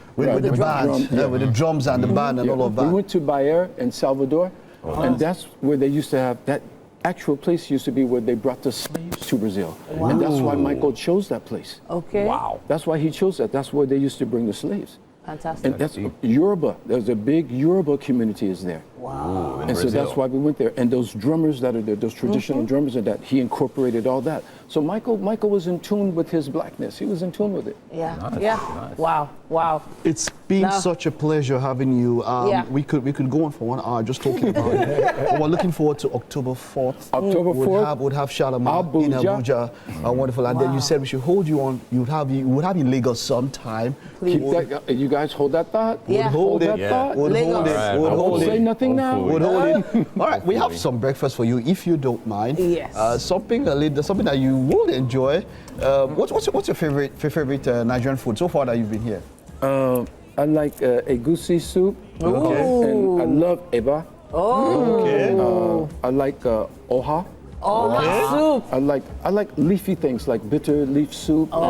band, with the drums and the band and all of that. We went to Bahia in Salvador, and that's where they used to have that actual place used to be where they brought the slaves to Brazil. And that's why Michael chose that place. Okay. Wow. That's why he chose that. That's where they used to bring the slaves. Fantastic. And that's Yoruba. There's a big Yoruba community is there. Wow. And so that's why we went there. And those drummers that are there, those traditional drummers and that, he incorporated all that. So Michael was in tune with his blackness. He was in tune with it. Yeah. Nice, Yeah. nice. Wow. Wow. It's been such a pleasure having you. Yeah. We could go on for 1 hour just talking about it. But we're looking forward to October 4th. October 4th. We'd have Shalama in Abuja. Wonderful. And then you said we should hold you on. We would have in Lagos sometime. Keep that, you guys hold that thought? Yeah. Hold it. That thought? Would hold it. Alright, Would Don't hold say it. nothing now. Would hold it. All right, we have some breakfast for you if you don't mind. Yes. Something that you would enjoy. What's your favorite Nigerian food so far that you've been here? I like egusi soup. Okay. And I love eba. Oh. Okay. I like oha. Soup. I like leafy things like bitter leaf soup and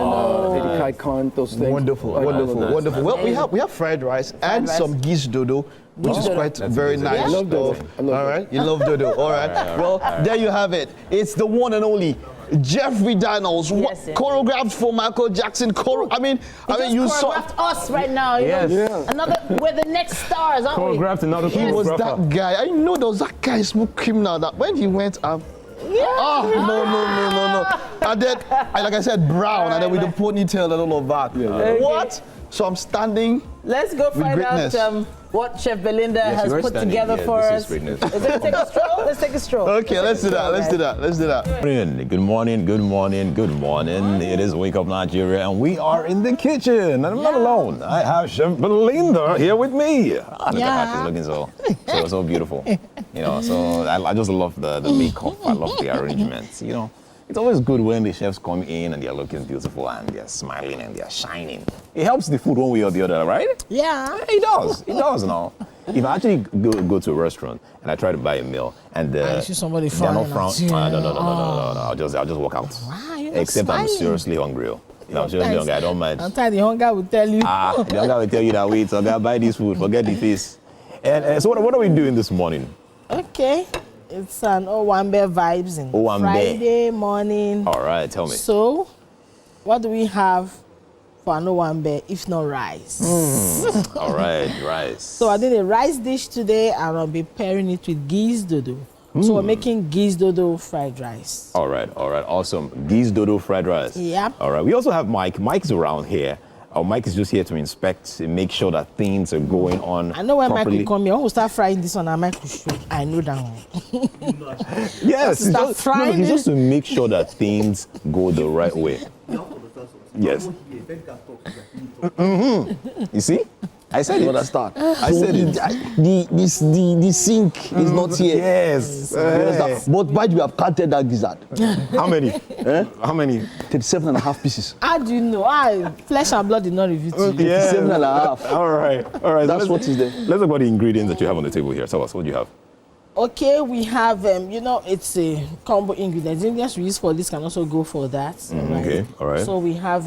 edikai corn, those things. Wonderful, I wonderful, love that. wonderful. Well, we have fried rice and rice. some geese dodo, which is quite very amazing. nice. I love dodo. stuff. I love All dodo. right, you love dodo. All right. Well, there you have it. It's the one and only Jeffrey Daniels, Yes, it choreographed for Michael Jackson. I mean, you saw. Choreographed us right now. You know? Yeah. We're the next stars, aren't we? Choreographed another He was that guy. I know there was that guy, smooth criminal, that when he went no. And then, like I said, brown, and then with the ponytail and all of that. What? So I'm standing. Let's go find greatness. out what Chef Belinda has we're put standing together here. for This us. is greatness. Is it take a stroll? Let's take a stroll. Okay, let's do that. Let's do that. Good morning, good morning, good morning. It is Wake Up Nigeria, and we are in the kitchen. And I'm not alone. I have Chef Belinda here with me. Look at her, she's looking so beautiful. You know, so I just love the makeup. I love the arrangements. You know, it's always good when the chefs come in and they're looking beautiful and they're smiling and they're shining. It helps the food one way or the other, right? Yeah. It does now. If I actually go to a restaurant and I try to buy a meal and see somebody they're not frowning frown, at you. no. I'll just walk out. Wow, you're not Except I'm smiling. seriously hungry. You know, I'm seriously hungry. I don't mind. Sometimes the hunger will tell you. The hunger will tell you that wait, so I gotta buy this food. Forget the face. And so what are we doing this morning? Okay. It's an Owambe vibes in Owambe. Friday morning. All right, tell me. So, what do we have for an Owambe if not rice? All right, rice. So I did a rice dish today and I'll be pairing it with geese dodo. So we're making geese dodo fried rice. All right, awesome. Geese dodo fried rice. Yep. All right, we also have Mike. Mike's around here. Mike is just here to inspect and make sure that things are going on I know when Mike properly. will come here. When we start frying this one, I might shoot. I know that one. Yes, it's Start just, frying it's it. just to make sure that things go the right way. Yes. You see? I said it. Understand? I said it. The sink is not here. Yes. You understand? But why do we have counted that gizzard? How many? How many? 37 and a half pieces. How do you know? Flesh and blood did not reveal to you. 37 and a half. All right. That's what is there. Let's talk about the ingredients that you have on the table here. Tell us, what do you have? Okay, we have, it's a combo ingredient. The ingredients we use for this can also go for that. Right? Okay, all right. So we have,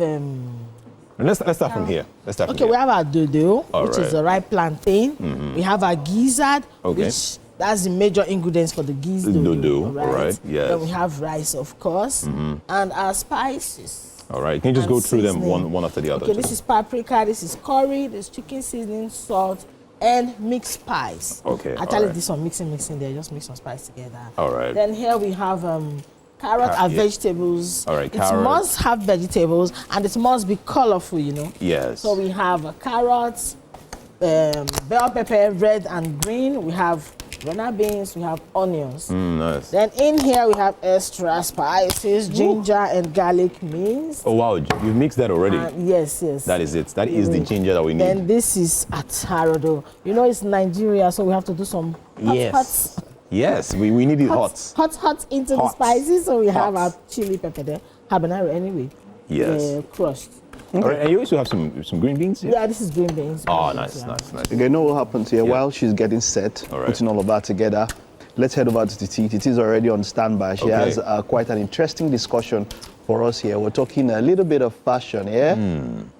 Let's start from here. we have our dodo, All which right. is the ripe plantain. We have our gizzard, Okay. which that's the major ingredients for the geese dodo. Dodo, all right, yes. Then we have rice, of course, and our spices. All right. Can you just and go through them seasoning. one after the other? Okay, this is paprika, this is curry, this chicken seasoning, salt, and mixed spice. Okay, Actually, all right. this one mixing there, just mix some spice together. All right. Then here we have carrot and yeah. vegetables. All right, It carrot. must have vegetables and it must be colorful, Yes. So we have carrots, bell pepper, red and green. We have runner beans, we have onions. Nice. Then in here we have extra spices, ginger and garlic minced. Oh wow, you mixed that already. Yes. That is it. That is the ginger that we need. Then this is atarodo. It's Nigeria, so we have to do some Yes, we need it hot. hot into the Hot. spices. So we have Hot. our chili pepper there, habanero anyway. Yes. Crushed. All right, and you also have some green beans here? Yeah, this is green beans. Oh, Green beans, nice, yeah. nice, nice. Okay, you know what happens here? While she's getting set, All right. putting all of that together, let's head over to Titi. Titi's already on standby. She Okay. has quite an interesting discussion for us here. We're talking a little bit of fashion, yeah?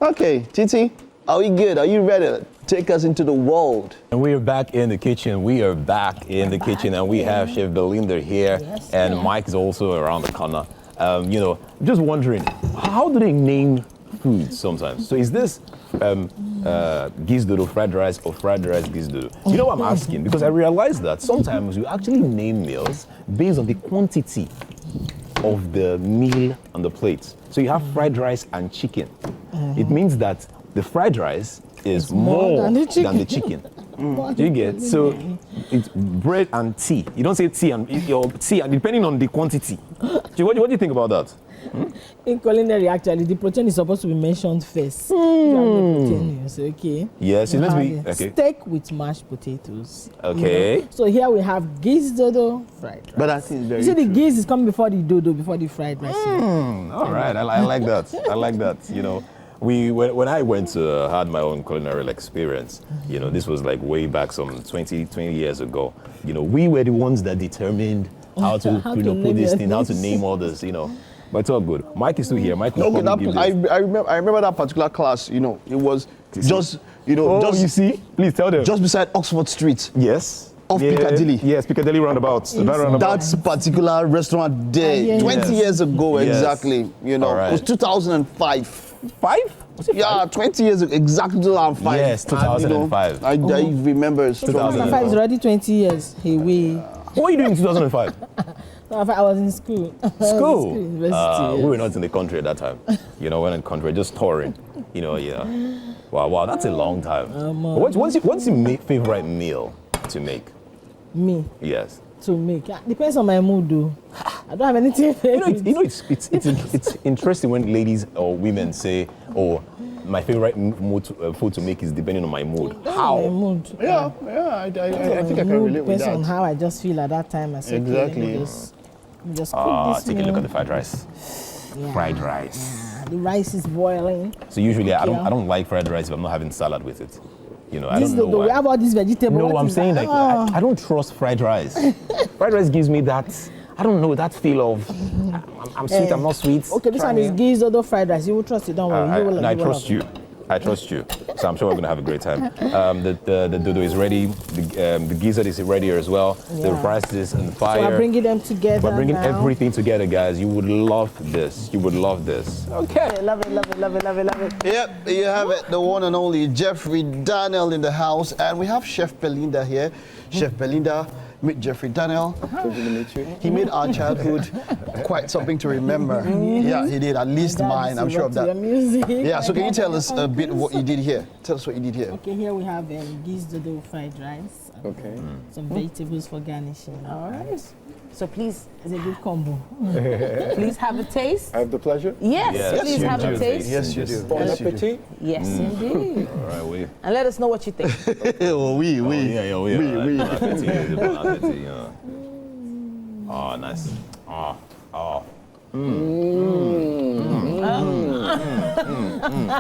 Okay, Titi, are we good? Are you ready? Take us into the world. And we are back in the kitchen. We are back in the kitchen, and we have Chef Belinda here, Yes, and yeah. Mike is also around the corner. Just wondering, how do they name foods sometimes. So is this giz dodo fried rice or fried rice giz dodo? You know what I'm asking? Because I realize that sometimes you actually name meals based on the quantity of the meal on the plate. So you have fried rice and chicken. It means that the fried rice is more than the chicken. Do you get? So it's bread and tea. You don't say tea and your tea, and depending on the quantity. What do you think about that? In culinary, actually, the protein is supposed to be mentioned first. You have the protein, okay? Yes, it's meant to be okay. Steak with mashed potatoes. Okay. You know? So here we have giz dodo fried rice. But I think it's very You see, the true. giz is coming before the dodo, before the fried rice. All right, I like that. I like that. You know, when I went to had my own culinary experience, you know, this was like way back some 20 years ago. You know, we were the ones that determined how to put this thing, how to name all this, you know. But it's all good. Mike is still here. Mike will probably give this. I remember that particular class. You know, it was just you see, please tell them. just beside Oxford Street. Yes. Off Piccadilly. Yes, Piccadilly roundabout. That particular restaurant there, 20 years ago exactly. You know, it was 2005. 5? Was it 20 years ago, exactly 2005. Yes, 2005. I remember it strongly. 2005 is already 20 years. Hey, what were you doing in 2005? I was in school. School? University, We were not in the country at that time. You know, when in the country, just touring. You know, yeah. Wow, that's a long time. What's your favorite meal to make? Me? Yes. To make. Depends on my mood, though. I don't have anything. It's interesting when ladies or women say, "Oh, my favorite food to make is depending on my mood." How? My mood. Yeah, I think I can relate with Depends that. on how I just feel at that time. I say, Exactly. Okay, just cook this take a meal. look at the fried rice. Yeah. Fried rice. Yeah, the rice is boiling. So usually I Yeah. don't like fried rice if I'm not having salad with it. You know, I This don't know we why. have all these vegetables. No, What I'm is saying that? like I don't trust fried rice. Fried rice gives me that, I don't know, that feel of I'm sweet, I'm not sweet. Okay, this one is giz dodo fried rice. You will trust it, don't worry. I trust you. I trust you. So I'm sure we're gonna have a great time. The dodo is ready. The gizzard is ready as well. The rice is on fire. So we're bringing them together. We're bringing now. everything together, guys. You would love this. You would love this. Okay. Love it. Yep, you have it, the one and only Jeffrey Daniel in the house, and we have Chef Belinda here. Chef Belinda, meet Jeffrey Daniel. Pleasure to meet you. He made our childhood quite something to remember. Yeah, he did, at least mine, I'm sure of that. Yeah, so can you tell us a bit of what you did here? Tell us what you did here. Okay, here we have giz dodo fried rice. Okay. Some vegetables for garnishing. All right. So please, It's a good combo. please have a taste. I have the pleasure. Yes, please have a taste. Yes, you do. Bon Yes, you do. appetit. Yes, indeed. All right, we. And let us know what you think. Oh, oui. Bon appetit, yeah. Oh, nice.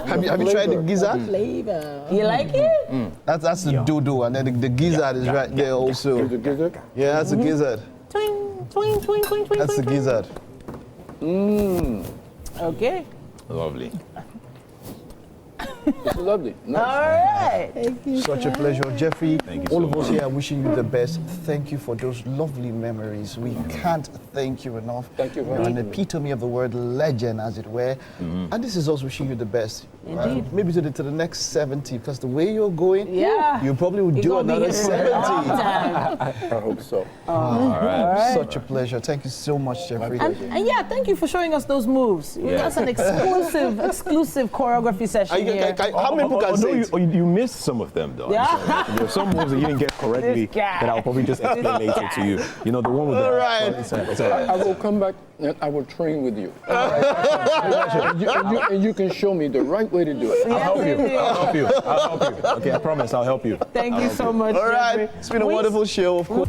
Have you tried the gizzard? Flavor. You like it? That's the dodo, and then the gizzard is right there also. The gizzard. Yeah, that's the gizzard. Twing, twing, twing, twing, twing. That's the twing, gizzard. Okay. Lovely. It's lovely. All right. Such a pleasure, Jeffrey. Thank you All so of us much. here are wishing you the best. Thank you for those lovely memories. We can't thank you enough. Thank you very You're much. an epitome of the word legend, as it were. And this is us wishing you the best. Indeed. Maybe to the next 70, because the way you're going, Yeah. you probably will You're do gonna be another here for a long 70. time. I hope so. Such a pleasure. Thank you so much, Jeffrey. And yeah, thank you for showing us those moves. Yeah. That's an exclusive choreography session here. How many people can say it? You missed some of them though. Yeah. There are some moves that you didn't get correctly This guy. that I'll probably just explain later to you. You know, the one with the... All right. It's all right. I will come back and I will train with you. And you can show me the right way to do it. I'll help you. Okay, I promise I'll help you. Thank you so much, All right. Jeffrey. It's been a wonderful show, of course.